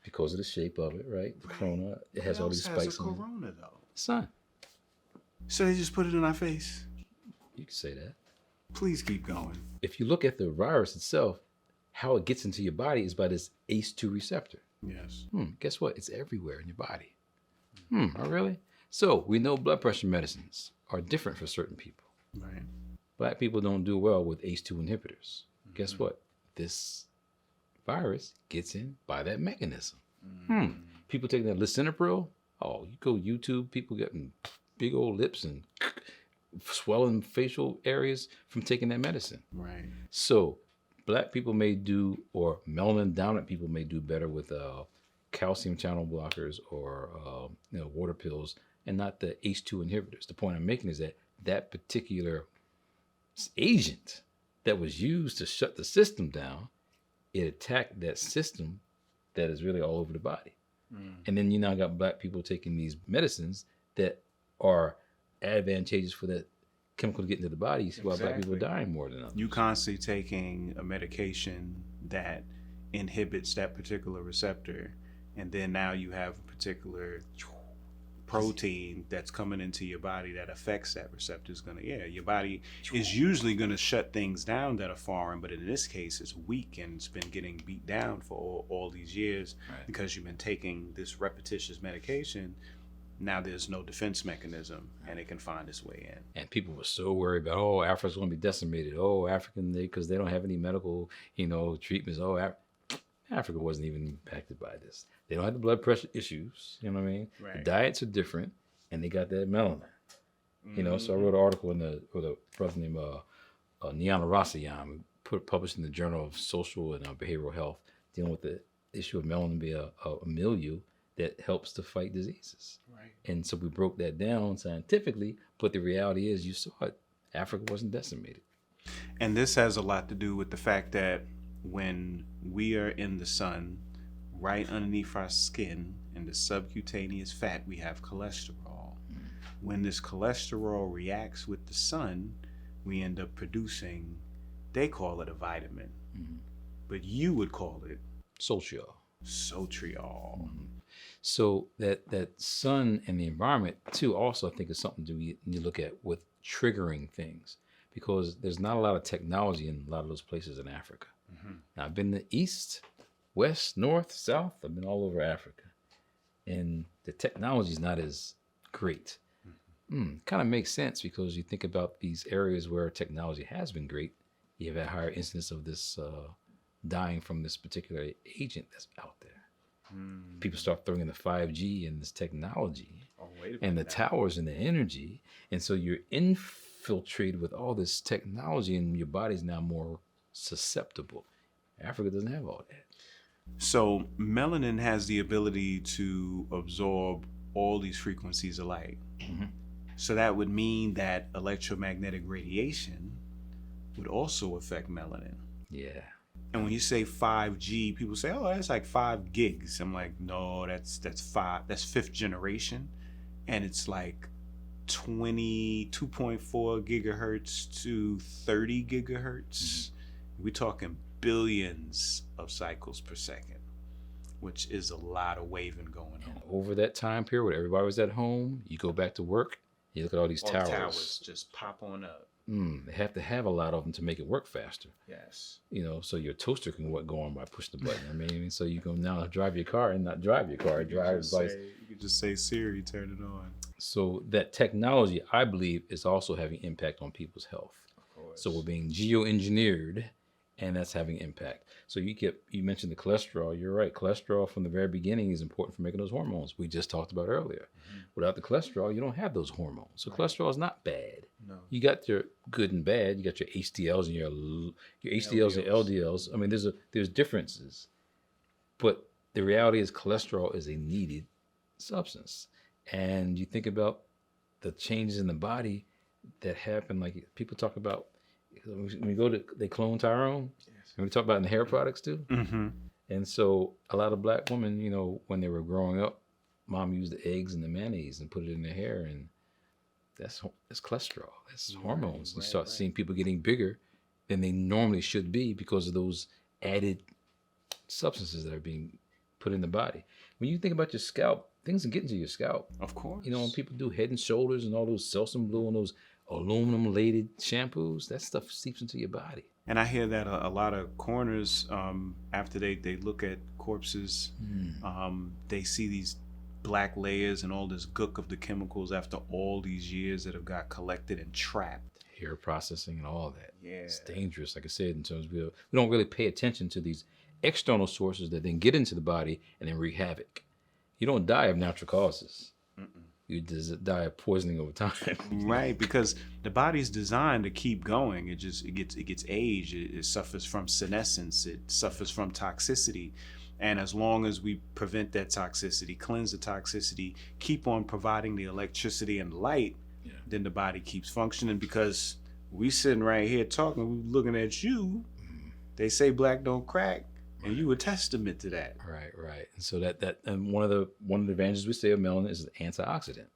Because of the shape of it, right? The corona. It has all these spikes has a in it. corona though. Sun. So they just put it in our face. You can say that. Please keep going. If you look at the virus itself, how it gets into your body is by this ACE2 receptor. Yes. Guess what? It's everywhere in your body. Oh, really? So we know blood pressure medicines are different for certain people. Right. Black people don't do well with ACE2 inhibitors. Guess what? This virus gets in by that mechanism. People taking that lisinopril. Oh, you go YouTube, people getting big old lips and swelling facial areas from taking that medicine. Right. So black people may do, or melanin dominant people may do better with calcium channel blockers or water pills, and not the ACE2 inhibitors. The point I'm making is that particular agent that was used to shut the system down, it attacked that system that is really all over the body. And then you now got black people taking these medicines that are advantageous for that chemical to get into the body. You see why black people are dying more than others. You constantly taking a medication that inhibits that particular receptor, and then now you have a particular protein that's coming into your body that affects that receptor. Is gonna, your body is usually gonna shut things down that are foreign, but in this case it's weak and it's been getting beat down for all these years because you've been taking this repetitious medication. Now there's no defense mechanism and it can find its way in. And people were so worried about, Africa's going to be decimated. African, because they don't have any medical, treatments. Africa wasn't even impacted by this. They don't have the blood pressure issues. You know what I mean? Right. The diets are different, and they got that melanin. So I wrote an article with a brother named Niana Rasayan, published in the Journal of Social and Behavioral Health, dealing with the issue of melanin being a milieu that helps to fight diseases. Right. And so we broke that down scientifically, but the reality is, you saw it, Africa wasn't decimated. And this has a lot to do with the fact that when we are in the sun, right underneath our skin, in the subcutaneous fat, we have cholesterol. When this cholesterol reacts with the sun, we end up producing, they call it a vitamin, but you would call it Sotriol. So that sun and the environment too, also I think is something to you look at with triggering things, because there's not a lot of technology in a lot of those places in Africa. Now, I've been to east, west, north, south. I've been all over Africa, and the technology is not as great. Kind of makes sense, because you think about these areas where technology has been great, you have a higher incidence of this dying from this particular agent that's out there. People start throwing in the 5G and this technology and the towers and the energy. And so you're infiltrated with all this technology, and your body's now more susceptible. Africa doesn't have all that. So melanin has the ability to absorb all these frequencies of light. So that would mean that electromagnetic radiation would also affect melanin. Yeah. And when you say 5G, people say, "Oh, that's like 5 gigs." I'm like, "No, that's 5. That's 5th generation, and it's like 2.4 gigahertz to 30 gigahertz. We're talking billions of cycles per second, which is a lot of waving going on. And over that time period where everybody was at home, you go back to work, you look at all these All towers. the towers just pop on up. They have to have a lot of them to make it work faster. Yes. You know, so your toaster can go on by pushing the button. I mean, so you can now drive your car and not drive your car. You could just say Siri, turn it on. So that technology, I believe, is also having impact on people's health. Of course. So we're being geoengineered, and that's having impact. So you mentioned the cholesterol. You're right. Cholesterol from the very beginning is important for making those hormones we just talked about earlier. Without the cholesterol, you don't have those hormones. So cholesterol is not bad. No. You got your good and bad. You got your HDLs and your HDLs and LDLs. I mean, there's differences, but the reality is cholesterol is a needed substance. And you think about the changes in the body that happen. Like people talk about when we go to they clone Tyrone. Yes. And we talk about in the hair products too. Mm-hmm. And so a lot of black women, you know, when they were growing up, mom used the eggs and the mayonnaise and put it in their hair, and that's cholesterol. That's hormones. You start seeing people getting bigger than they normally should be because of those added substances that are being put in the body. When you think about your scalp, things can get into your scalp. Of course. You know, when people do Head and Shoulders and all those Selsun Blue and those aluminum-lated shampoos, that stuff seeps into your body. And I hear that a lot of coroners, after they look at corpses, they see these black layers and all this gook of the chemicals after all these years that have got collected and trapped. Hair processing and all that. Yeah. It's dangerous, like I said, in terms of we don't really pay attention to these external sources that then get into the body and then wreak havoc. You don't die of natural causes. You just die of poisoning over time. Right, because the body's designed to keep going. It gets aged. It suffers from senescence. It suffers from toxicity. And as long as we prevent that toxicity, cleanse the toxicity, keep on providing the electricity and light, then the body keeps functioning. Because we sitting right here talking, we looking at you. They say black don't crack. And you a testament to that. Right. And so and one of the advantages we say of melanin is an antioxidant,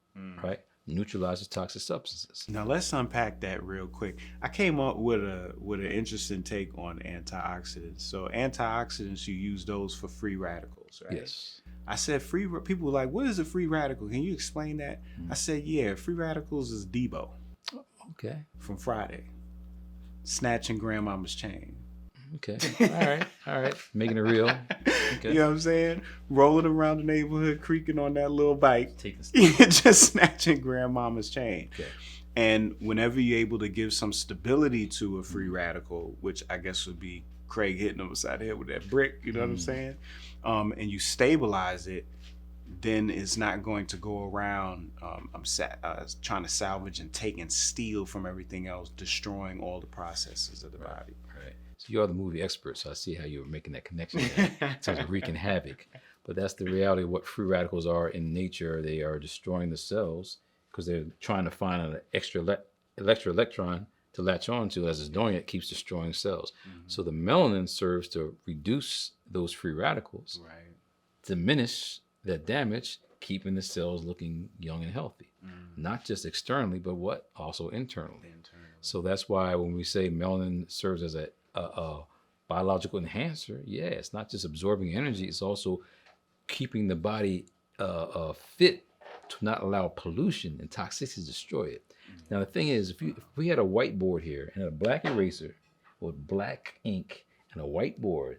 right? Neutralizes toxic substances. Now let's unpack that real quick. I came up with an interesting take on antioxidants. So antioxidants, you use those for free radicals, right? Yes. I said people were like, what is a free radical? Can you explain that? I said, yeah, free radicals is Debo. Okay. From Friday. Snatching grandmama's chain. Okay. All right. Making it real. Okay. You know what I'm saying? Rolling around the neighborhood, creaking on that little bike. Taking just snatching grandmama's chain. Okay. And whenever you're able to give some stability to a free radical, which I guess would be Craig hitting him upside the head with that brick, you know what I'm saying? And you stabilize it, then it's not going to go around trying to salvage and take and steal from everything else, destroying all the processes of the body. Right. So you are the movie expert, so I see how you're making that connection in terms of wreaking havoc. But that's the reality of what free radicals are in nature. They are destroying the cells because they're trying to find an extra electron to latch on to. As it's doing it, keeps destroying cells. So the melanin serves to reduce those free radicals, diminish that damage, keeping the cells looking young and healthy. Not just externally, but also internally. So that's why when we say melanin serves as a biological enhancer, it's not just absorbing energy, it's also keeping the body fit to not allow pollution and toxicity to destroy it. Now the thing is, if we had a whiteboard here and a black eraser with black ink and a whiteboard,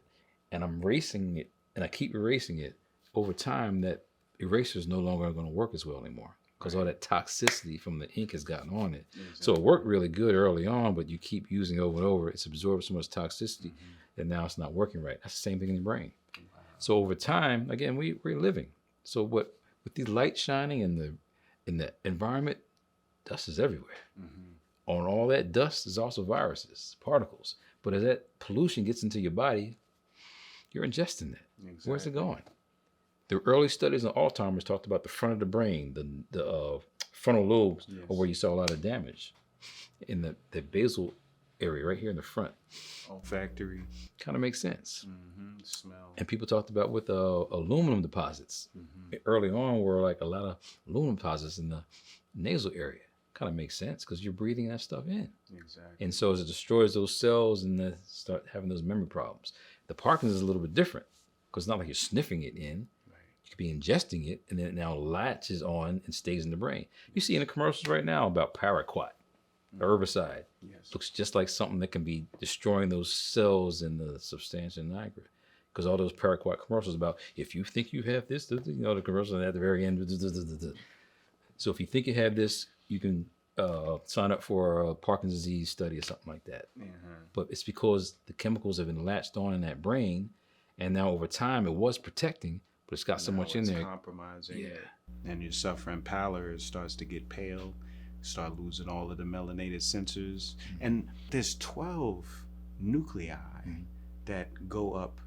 and I'm erasing it and I keep erasing it, over time that eraser is no longer going to work as well anymore because all that toxicity from the ink has gotten on it. So it worked really good early on, but you keep using it over and over, it's absorbed so much toxicity that now it's not working right. That's the same thing in the brain. So over time, again, we're living. So with the light shining in the environment, dust is everywhere. On all that dust is also viruses, particles. But as that pollution gets into your body, you're ingesting that. Where's it going? The early studies on Alzheimer's talked about the front of the brain, the frontal lobes, are where you saw a lot of damage. In the basal area, right here in the front. Olfactory. Kind of makes sense. Smell. And people talked about with aluminum deposits. Early on were like a lot of aluminum deposits in the nasal area. Kind of makes sense because you're breathing that stuff in. Exactly. And so as it destroys those cells and then start having those memory problems. The Parkinson's is a little bit different because it's not like you're sniffing it in. Right. You could be ingesting it and then it now latches on and stays in the brain. You see in the commercials right now about paraquat, herbicide. Yes. Looks just like something that can be destroying those cells in the substantia nigra. Because all those paraquat commercials about if you think you have this, the commercials at the very end. So if you think you have this, you can sign up for a Parkinson's disease study or something like that. But it's because the chemicals have been latched on in that brain, and now over time it was protecting, but it's got so Now much in it's there. compromising. Yeah. And you're suffering pallor. It starts to get pale. You start losing all of the melanated sensors. And there's 12 nuclei that go up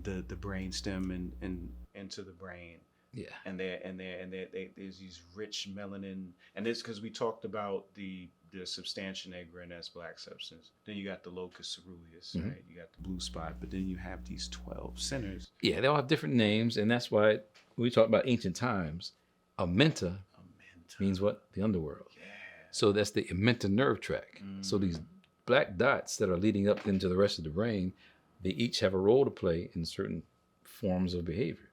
the brain stem and into the brain. Yeah. And there's these rich melanin, and it's because we talked about the substantia nigra, and that's black substance. Then you got the locus ceruleus, right? You got the blue spot, but then you have these 12 centers. Yeah, they all have different names, and that's why when we talk about ancient times, amenta means what? The underworld. Yeah. So that's the amenta nerve tract. So these black dots that are leading up into the rest of the brain, they each have a role to play in certain forms of behavior.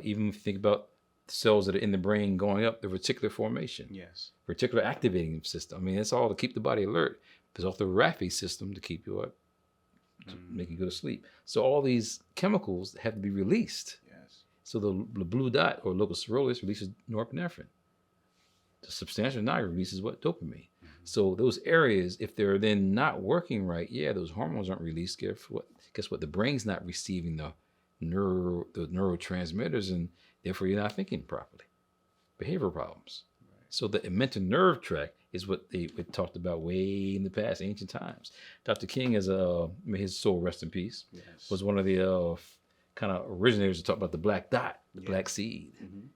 Even if you think about the cells that are in the brain going up, the reticular formation, Yes. reticular activating system. I mean, it's all to keep the body alert. There's also the raphe system to keep you up, to make you go to sleep. So all these chemicals have to be released. Yes. So the blue dot or locus ceruleus releases norepinephrine. The substantia nigra releases what? Dopamine. So those areas, if they're then not working right, those hormones aren't released. Guess what? The brain's not receiving the neurotransmitters, and therefore you're not thinking properly. Behavioral problems. Right. So the amenta nerve tract is what they talked about way in the past, ancient times. Dr. King may his soul rest in peace, was one of the kind of originators to talk about the black dot, the black seed,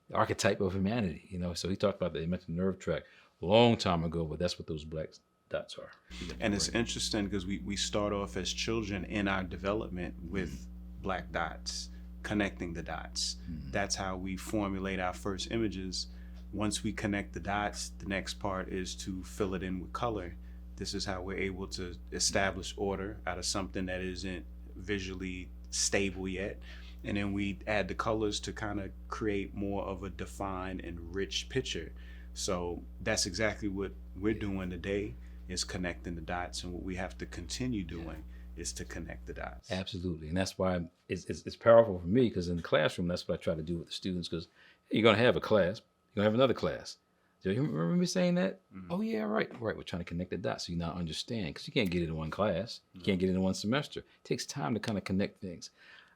the archetype of humanity. So he talked about the amenta nerve tract a long time ago, but that's what those black dots are. And it's interesting because we start off as children in our development with black dots, connecting the dots. That's how we formulate our first images. Once we connect the dots, the next part is to fill it in with color. This is how we're able to establish order out of something that isn't visually stable yet. And then we add the colors to kind of create more of a defined and rich picture. So that's exactly what we're doing today, is connecting the dots. And what we have to continue doing is to connect the dots. Absolutely. And that's why it's powerful for me, because in the classroom, that's what I try to do with the students, because you're going to have a class, you're going to have another class. Do you remember me saying that? Oh, yeah, right. We're trying to connect the dots so you now understand, because you can't get it in one class. You can't get it in one semester. It takes time to kind of connect things.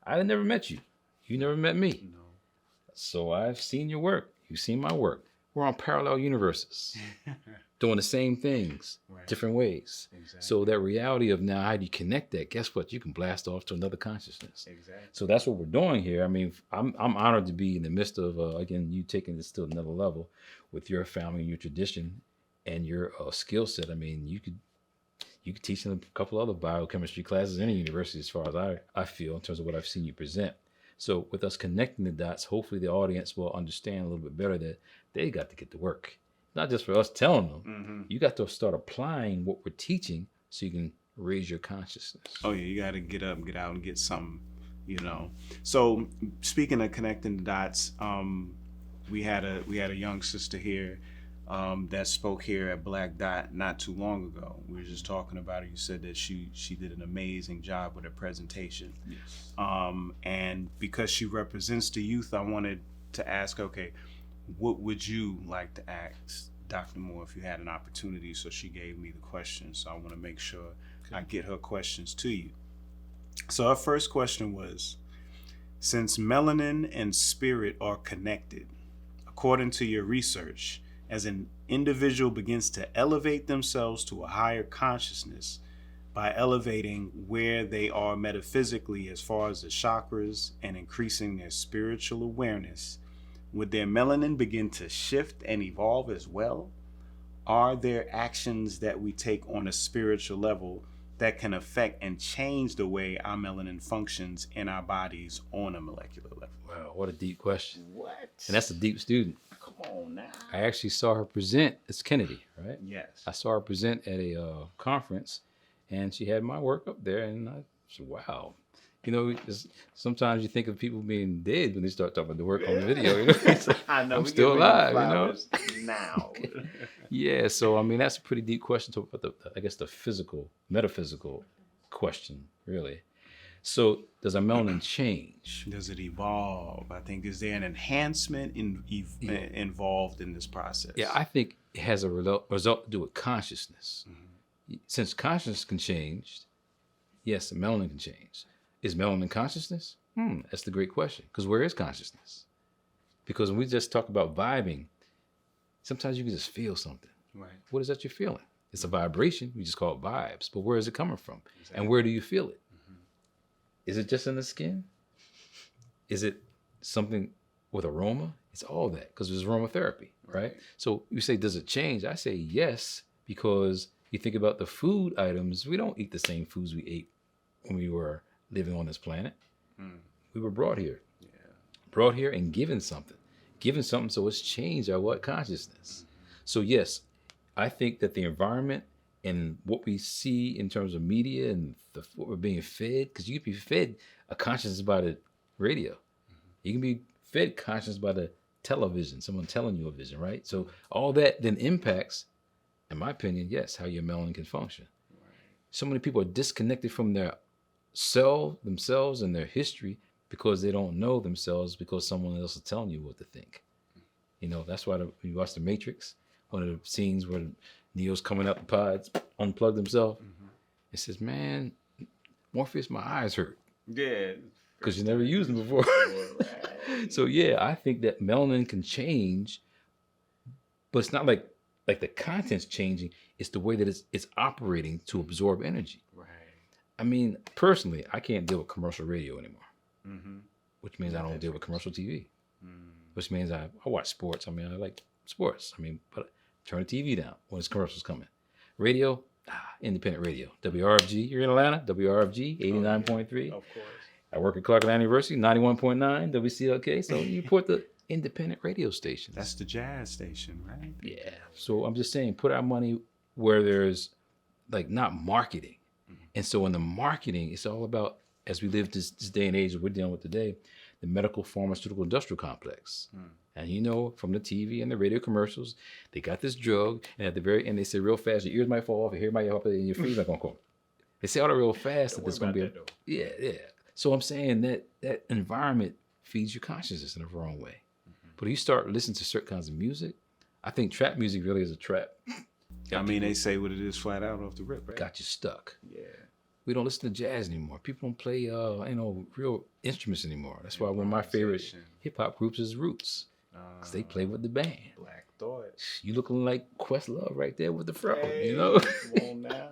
I never met you. You never met me. No. So I've seen your work. You've seen my work. We're on parallel universes, doing the same things, different ways. Exactly. So that reality of now, how do you connect that? Guess what? You can blast off to another consciousness. Exactly. So that's what we're doing here. I mean, I'm honored to be in the midst of, again, you taking this to another level with your family and your tradition and your skill set. I mean, you could teach in a couple other biochemistry classes in a university, as far as I feel, in terms of what I've seen you present. So with us connecting the dots, hopefully the audience will understand a little bit better that they got to get to work. Not just for us telling them. You got to start applying what we're teaching so you can raise your consciousness. Oh yeah, you got to get up, get out, and get something, So speaking of connecting the dots, we had a young sister here that spoke here at Black Dot not too long ago. We were just talking about it. You said that she did an amazing job with her presentation. Yes. And because she represents the youth, I wanted to ask, okay, what would you like to ask Dr. Moore if you had an opportunity? So she gave me the questions. So I want to make sure I get her questions to you. So our first question was, since melanin and spirit are connected, according to your research, as an individual begins to elevate themselves to a higher consciousness by elevating where they are metaphysically as far as the chakras and increasing their spiritual awareness, would their melanin begin to shift and evolve as well? Are there actions that we take on a spiritual level that can affect and change the way our melanin functions in our bodies on a molecular level? Wow, what a deep question. What? And that's a deep student. Come on now. I actually saw her present. It's Kennedy, right? Yes. I saw her present at a conference, and she had my work up there, and I said, wow. You know, sometimes you think of people being dead when they start talking about the work on the video. You know? It's like, I know. I'm still alive, you know? Now. Yeah, so I mean, that's a pretty deep question to about I guess the physical, metaphysical question, really. So does our melanin change? Does it evolve? I think, is there an enhancement involved in this process? Yeah, I think it has a result to do with consciousness. Since consciousness can change, yes, the melanin can change. Is melanin consciousness? That's the great question. Because where is consciousness? Because when we just talk about vibing, sometimes you can just feel something. Right. What is that you're feeling? It's a vibration. We just call it vibes. But where is it coming from? Exactly. And where do you feel it? Is it just in the skin? Is it something with aroma? It's all that, because there's aromatherapy, right? So you say, does it change? I say yes, because you think about the food items. We don't eat the same foods we ate when we were living on this planet. We were brought here. Brought here and given something. So it's changed our what? Consciousness. So yes, I think that the environment and what we see in terms of media and what we're being fed, because you can be fed a consciousness by the radio. You can be fed consciousness by the television, someone telling you a vision, right? So all that then impacts, in my opinion, yes, how your melanin can function. So many people are disconnected from their themselves and their history because they don't know themselves, because someone else is telling you what to think. You know, that's why when you watch The Matrix, one of the scenes where Neo's coming out the pods, unplugged himself, it says, man, Morpheus, my eyes hurt. Yeah. Because you never used them before. So yeah, I think that melanin can change, but it's not like the content's changing. It's the way that it's operating to absorb energy. Right. I mean, personally, I can't deal with commercial radio anymore, which means I don't deal with commercial TV, which means I watch sports. I mean, I like sports. I mean, but turn the TV down when it's commercials coming. Radio, independent radio. WRFG, you're in Atlanta, WRFG, 89.3. Of course. I work at Clark Atlanta University, 91.9, WCLK. So you put the independent radio stations. That's the jazz station, right? Yeah. So I'm just saying, put our money where there's like not marketing. And so in the marketing, it's all about, as we live this day and age that we're dealing with today, the medical, pharmaceutical, industrial complex. And you know, from the TV and the radio commercials, they got this drug, and at the very end, they say real fast, your ears might fall off, your hair might fall off, and your feet might gonna come. They say all that real fast that there's gonna be yeah. So I'm saying that environment feeds your consciousness in a wrong way. But if you start listening to certain kinds of music, I think trap music really is a trap. I mean, they say what it is flat out off the rip, right? Got you stuck. Yeah. We don't listen to jazz anymore. People don't play, real instruments anymore. That's why one of my favorite hip hop groups is Roots, because they play with the band. Black Thought. You looking like Questlove right there with the fro, you know? Come on now.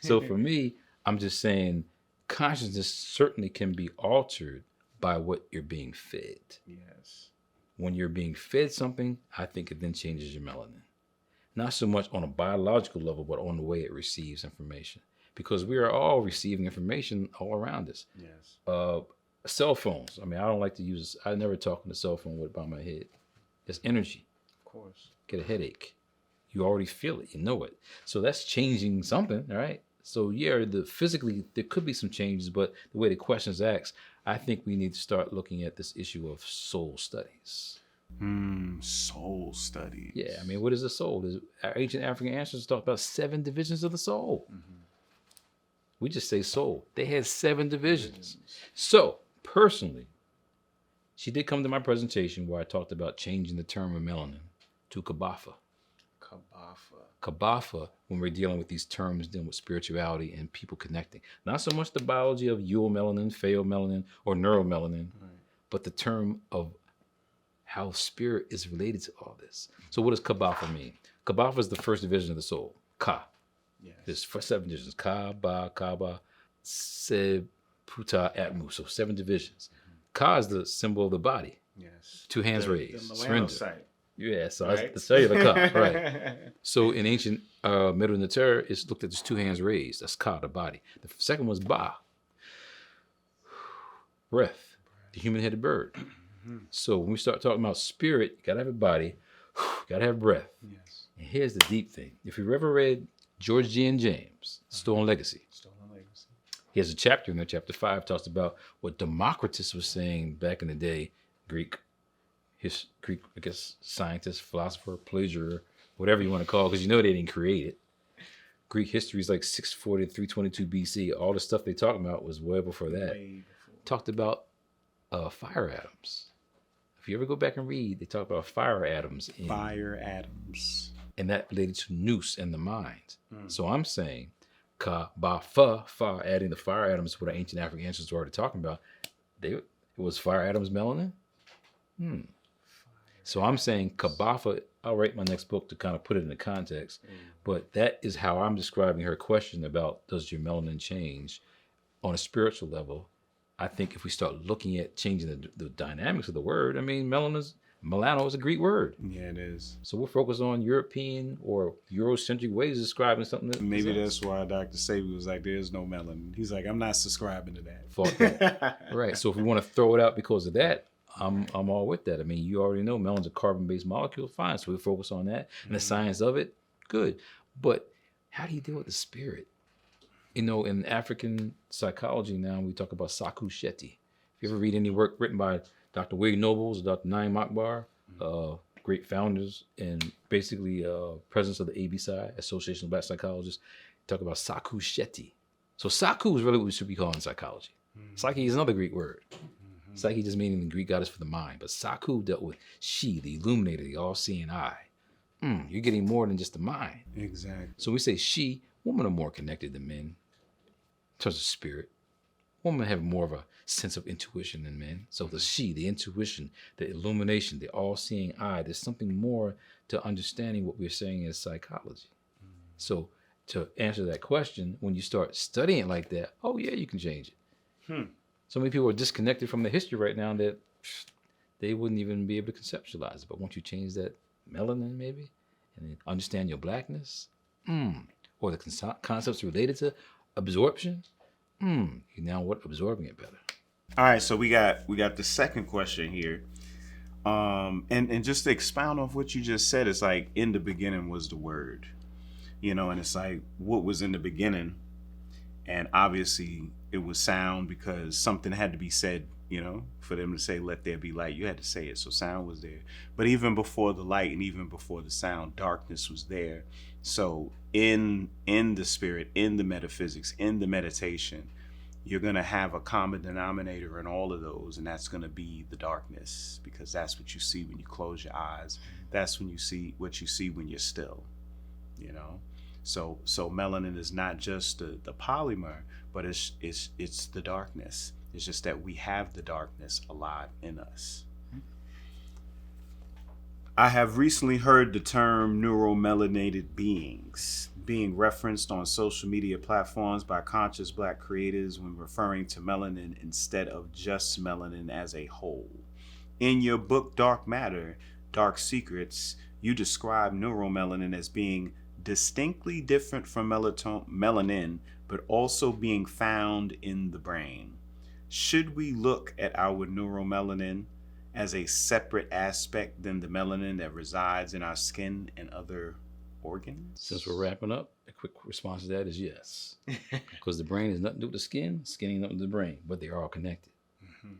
So for me, I'm just saying consciousness certainly can be altered by what you're being fed. Yes. When you're being fed something, I think it then changes your melanin. Not so much on a biological level, but on the way it receives information. Because we are all receiving information all around us. Yes. Cell phones. I mean, I never talk on the cell phone with it by my head. It's energy. Of course. Get a headache. You already feel it. You know it. So that's changing something, right? So yeah, physically, there could be some changes, but the way the question's asked, I think we need to start looking at this issue of soul studies. Soul studies. Yeah, I mean, what is the soul? Our ancient African ancestors talked about 7 divisions of the soul. We just say soul. They had 7 divisions. So, personally, she did come to my presentation where I talked about changing the term of melanin to kabafa. Kabafa, when we're dealing with these terms, dealing with spirituality and people connecting. Not so much the biology of eumelanin, pheomelanin, or neuromelanin, but the term of how spirit is related to all this. So what does kabafa mean? Kabafa is the first division of the soul. Ka. Yes. There's 7 divisions. Ka, Ba, Kaba, Se, Puta, Atmu. So 7 divisions. Ka is the symbol of the body. Yes. 2 hands raised. The Surrender. melanocyte. Yeah, so Right? that's the cellular Ka, right. So in ancient Middle Nature, it's looked at as 2 hands raised. That's Ka, the body. The second was Ba. Breath. The human-headed bird. So when we start talking about spirit, you gotta have a body. Gotta have breath. Yes. And here's the deep thing. If you've ever read George G. and James, Stolen Legacy, Stolen legacy. he has a chapter in there, chapter 5, talks about what Democritus was saying back in the day, Greek, I guess, scientist, philosopher, plagiarizer, whatever you want to call it, because you know they didn't create it. Greek history is like 640 to 322 BC. All the stuff they talking about was way before that. Talked about fire atoms. If you ever go back and read, they talk about fire atoms. Fire atoms. And that related to nous and the mind. So I'm saying, ka, ba, fa, adding the fire atoms to what our ancient African ancestors were already talking about. It was fire atoms melanin? So I'm saying Kabafa, I'll write my next book to kind of put it into context, but that is how I'm describing her question about does your melanin change on a spiritual level. I think if we start looking at changing the dynamics of the word, I mean, melano is a Greek word. Yeah, it is. So we're focused on European or Eurocentric ways of describing something. Maybe that's why Dr. Sabi was like, there's no melanin. He's like, I'm not subscribing to that. Fuck that. Right. So if we want to throw it out because of that, I'm all with that. I mean, you already know melanin's a carbon-based molecule. Fine. So we focus on that and the science of it. Good. But how do you deal with the spirit? You know, in African psychology now, we talk about Saku Shetty. If you ever read any work written by Dr. William Nobles or Dr. Naim Akbar, great founders and basically presidents of the ABPSI, Association of Black Psychologists, talk about Saku Shetty. So Saku is really what we should be calling psychology. Psyche is another Greek word. Psyche just meaning the Greek goddess for the mind. But Saku dealt with she, the illuminator, the all-seeing eye. You're getting more than just the mind. Exactly. So we say she, women are more connected than men in terms of spirit. Women have more of a sense of intuition than men. So the she, the intuition, the illumination, the all-seeing eye, there's something more to understanding what we're saying as psychology. So to answer that question, when you start studying it like that, oh yeah, you can change it. So many people are disconnected from the history right now that they wouldn't even be able to conceptualize it. But once you change that melanin maybe, and then understand your blackness, or the concepts related to absorption, you now what absorbing it better. All right, so we got the second question here. And just to expound off what you just said, it's like in the beginning was the word. You know, and it's like what was in the beginning, and obviously it was sound because something had to be said, you know, for them to say let there be light. You had to say it, so sound was there. But even before the light and even before the sound, darkness was there. So in the spirit, in the metaphysics, in the meditation, you're going to have a common denominator in all of those, and that's going to be the darkness, because that's what you see when you close your eyes. That's when you see what you see when you're still, you know. So melanin is not just the polymer, but it's the darkness. It's just that we have the darkness alive in us. I have recently heard the term neuromelanated beings being referenced on social media platforms by conscious Black creators when referring to melanin instead of just melanin as a whole. In your book, Dark Matter, Dark Secrets, you describe neuromelanin as being distinctly different from melanin, but also being found in the brain. Should we look at our neuromelanin as a separate aspect than the melanin that resides in our skin and other organs? Since we're wrapping up, a quick response to that is yes. Because the brain has nothing to do with the skin ain't nothing to the brain, but they are all connected.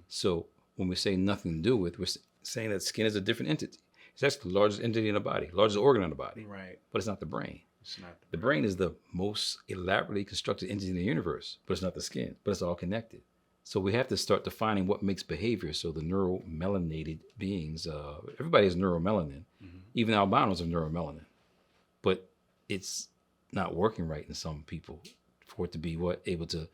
So when we say nothing to do with, we're saying that skin is a different entity. It's actually the largest entity in the body, largest organ in the body. Right. But it's not the brain. It's not The brain is the most elaborately constructed entity in the universe, but it's not the skin, but it's all connected. So we have to start defining what makes behavior. So the neuromelanated beings, everybody has neuromelanin. Even albinos have neuromelanin. But it's not working right in some people for it to be able to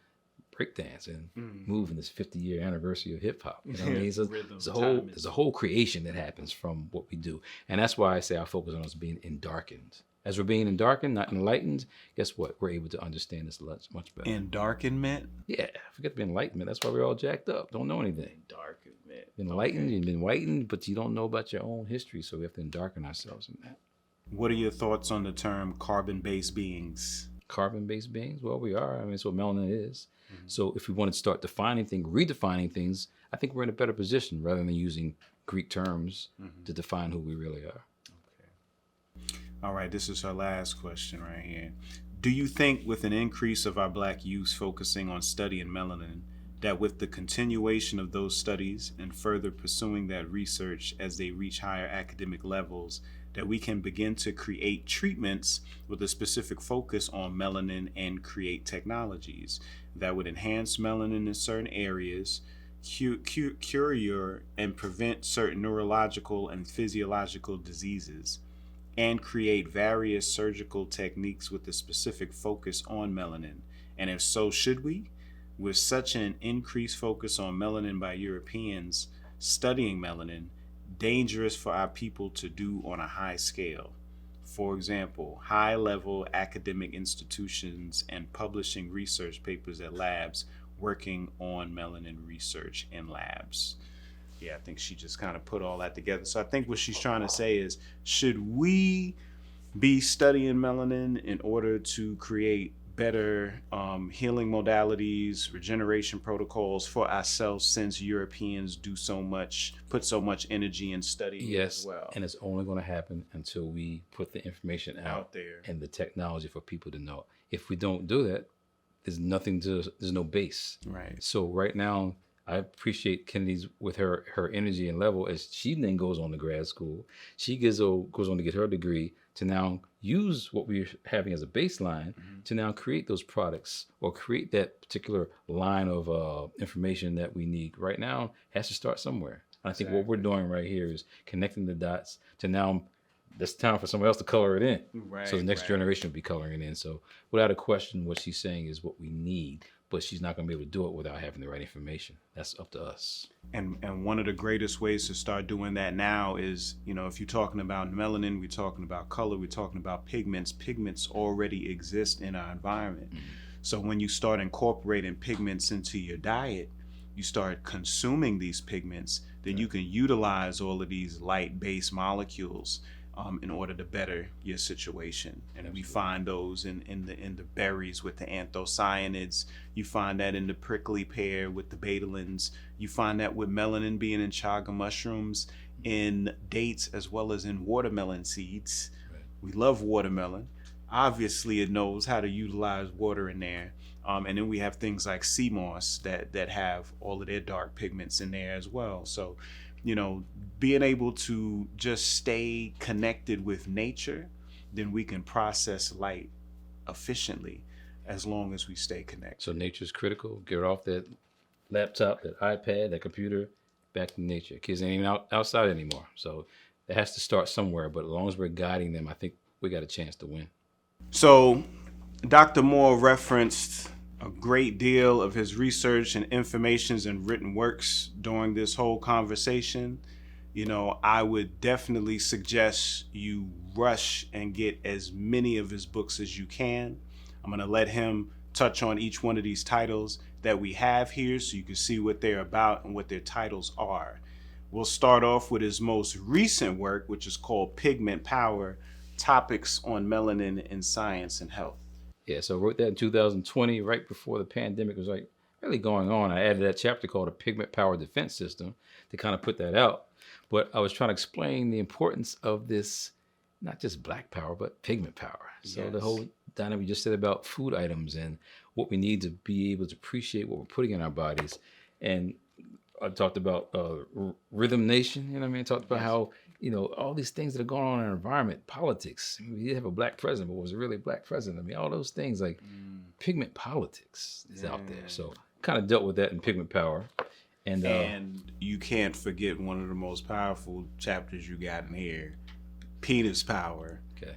break dance and move in this 50-year anniversary of hip hop. You know what I mean? So there's a whole creation that happens from what we do. And that's why I say I focus on us being endarkened. As we're being endarkened, not enlightened, guess what? We're able to understand this much better. Endarkenment? Yeah, forget the enlightenment. That's why we're all jacked up. Don't know anything. Endarkenment. Enlightened, you've been enlightened, but you don't know about your own history, so we have to endarken ourselves in that. What are your thoughts on the term carbon-based beings? Carbon-based beings? Well, we are. I mean, it's what melanin is. So if we want to start defining things, redefining things, I think we're in a better position rather than using Greek terms to define who we really are. All right, this is her last question right here. Do you think, with an increase of our black youth focusing on studying melanin, that with the continuation of those studies and further pursuing that research as they reach higher academic levels, that we can begin to create treatments with a specific focus on melanin and create technologies that would enhance melanin in certain areas, cure and prevent certain neurological and physiological diseases, and create various surgical techniques with a specific focus on melanin? And if so, should we? With such an increased focus on melanin by Europeans studying melanin, dangerous for our people to do on a high scale. For example, high-level academic institutions and publishing research papers at labs working on melanin research in labs. Yeah, I think she just kind of put all that together. So I think what she's trying to say is, should we be studying melanin in order to create better healing modalities, regeneration protocols for ourselves, since Europeans do so much, put so much energy in studying Yes, as well? and it's only going to happen until we put the information out there. and the technology for people to know. If we don't do that, there's no base. Right. So right now, I appreciate Kennedy's with her energy and level as she then goes on to grad school. She goes on to get her degree to now use what we're having as a baseline to now create those products or create that particular line of information that we need. Right now, has to start somewhere. I think what we're doing right here is connecting the dots to now. It's time for someone else to color it in. Right, so the next generation will be coloring it in. So without a question, what she's saying is what we need, but she's not going to be able to do it without having the right information. That's up to us. And one of the greatest ways to start doing that now is, if you're talking about melanin, we're talking about color, we're talking about pigments. Pigments already exist in our environment. So when you start incorporating pigments into your diet, you start consuming these pigments, then you can utilize all of these light-based molecules in order to better your situation. And we find those in the berries with the anthocyanins. You find that in the prickly pear with the betalains. You find that with melanin being in chaga mushrooms, in dates, as well as in watermelon seeds. Right. We love watermelon. Obviously, it knows how to utilize water in there. And then we have things like sea moss that have all of their dark pigments in there as well. So, being able to just stay connected with nature, then we can process light efficiently as long as we stay connected. So nature's critical. Get off that laptop, that iPad, that computer, back to nature. Kids ain't even outside anymore. So it has to start somewhere. But as long as we're guiding them, I think we got a chance to win. So Dr. Moore referenced a great deal of his research and informations and written works during this whole conversation. I would definitely suggest you rush and get as many of his books as you can. I'm going to let him touch on each one of these titles that we have here so you can see what they're about and what their titles are. We'll start off with his most recent work, which is called Pigment Power: Topics on Melanin in Science and Health. Yeah, so I wrote that in 2020, right before the pandemic was really going on. I added that chapter called A Pigment Power Defense System to kind of put that out. But I was trying to explain the importance of this, not just black power, but pigment power. So the whole dynamic we just said about food items and what we need to be able to appreciate what we're putting in our bodies. And I talked about Rhythm Nation, I talked about how, all these things that are going on in our environment, politics. We did have a black president, but was it really a black president? All those things like pigment politics is out there. So kind of dealt with that in Pigment Power. And you can't forget one of the most powerful chapters you got in here, Penis Power. Okay.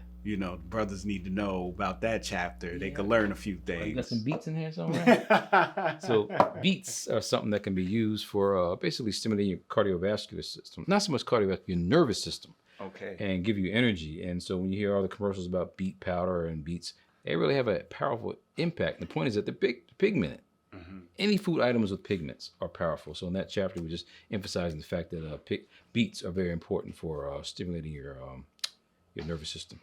Brothers need to know about that chapter. Yeah. They can learn a few things. You got some beats in here somewhere? So beats are something that can be used for basically stimulating your cardiovascular system. Not so much cardiovascular, your nervous system. Okay. And give you energy. And so when you hear all the commercials about beet powder and beets, they really have a powerful impact. And the point is that they're pigmented. Mm-hmm. Any food items with pigments are powerful. So in that chapter, we're just emphasizing the fact that beets are very important for stimulating your nervous system.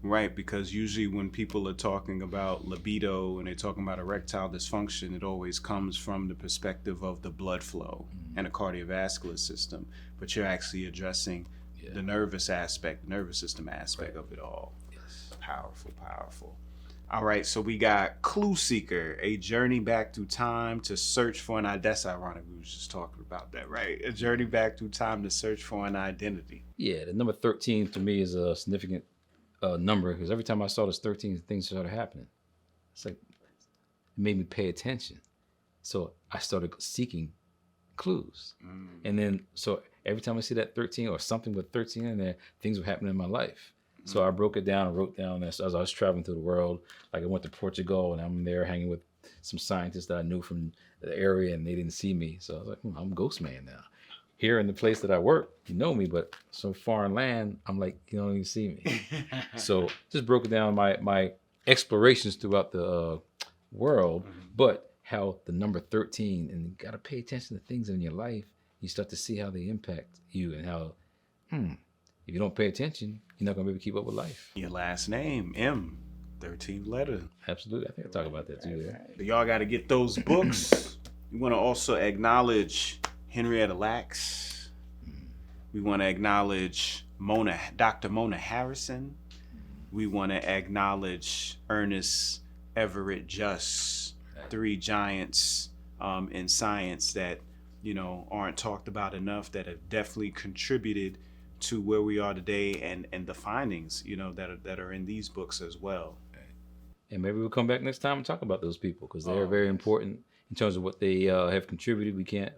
Right, because usually when people are talking about libido and they're talking about erectile dysfunction, it always comes from the perspective of the blood flow and the cardiovascular system. But you're actually addressing the nervous system aspect of it all. Powerful, powerful. All right, so we got Clue Seeker, a journey back through time to search for an identity. That's ironic. We was just talking about that, right? A journey back through time to search for an identity. Yeah, the number 13 to me is a significant number because every time I saw this 13, things started happening. It's like it made me pay attention. So I started seeking clues. And then, so every time I see that 13 or something with 13 in there, things were happening in my life. So I broke it down and wrote down as I was traveling through the world. Like I went to Portugal and I'm there hanging with some scientists that I knew from the area and they didn't see me. So I was like, I'm Ghost Man now. Here in the place that I work, you know me, but some foreign land, I'm like, you don't even see me. So just broke it down my explorations throughout the world, but how the number 13, and you got to pay attention to things in your life. You start to see how they impact you and how, if you don't pay attention, you're not going to be able to keep up with life. Your last name, M, 13th letter. Absolutely. I think I'll talk about that too. Right. Y'all got to get those books. We want to also acknowledge Henrietta Lacks. We want to acknowledge Dr. Mona Harrison. We want to acknowledge Ernest Everett Just, three giants in science that, aren't talked about enough, that have definitely contributed to where we are today and the findings, that are in these books as well. And maybe we'll come back next time and talk about those people because they're very important in terms of what they have contributed. We can't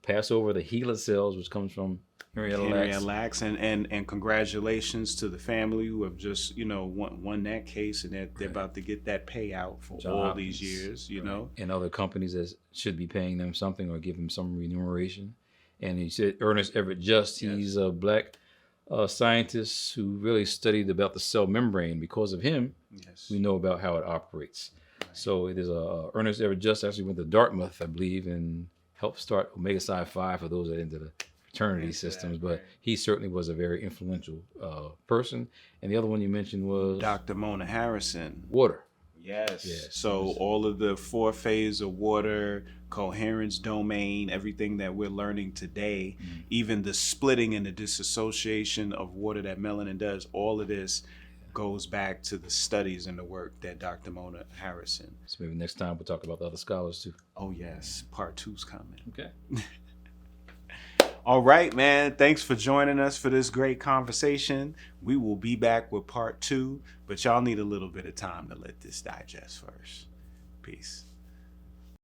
pass over the HeLa cells, which comes from Henrietta Lacks. And congratulations to the family who have just, won that case, and they're about to get that payout for all these years, know. And other companies that should be paying them something or give them some remuneration. And he said Ernest Everett Just, he's a black scientist who really studied about the cell membrane. Because of him, we know about how it operates. Right. So it is Ernest Everett Just actually went to Dartmouth, I believe, and helped start Omega Psi Phi for those that are into the fraternity systems. But he certainly was a very influential person. And the other one you mentioned was Dr. Mona Harrison. Water. Yes. So all of the 4 phases of water, coherence domain, everything that we're learning today, even the splitting and the disassociation of water that melanin does, all of this goes back to the studies and the work that Dr. Mona Harrison. So maybe next time we'll talk about the other scholars too. Oh yes, part 2's coming. Okay. All right, man. Thanks for joining us for this great conversation. We will be back with part 2, but y'all need a little bit of time to let this digest first. Peace.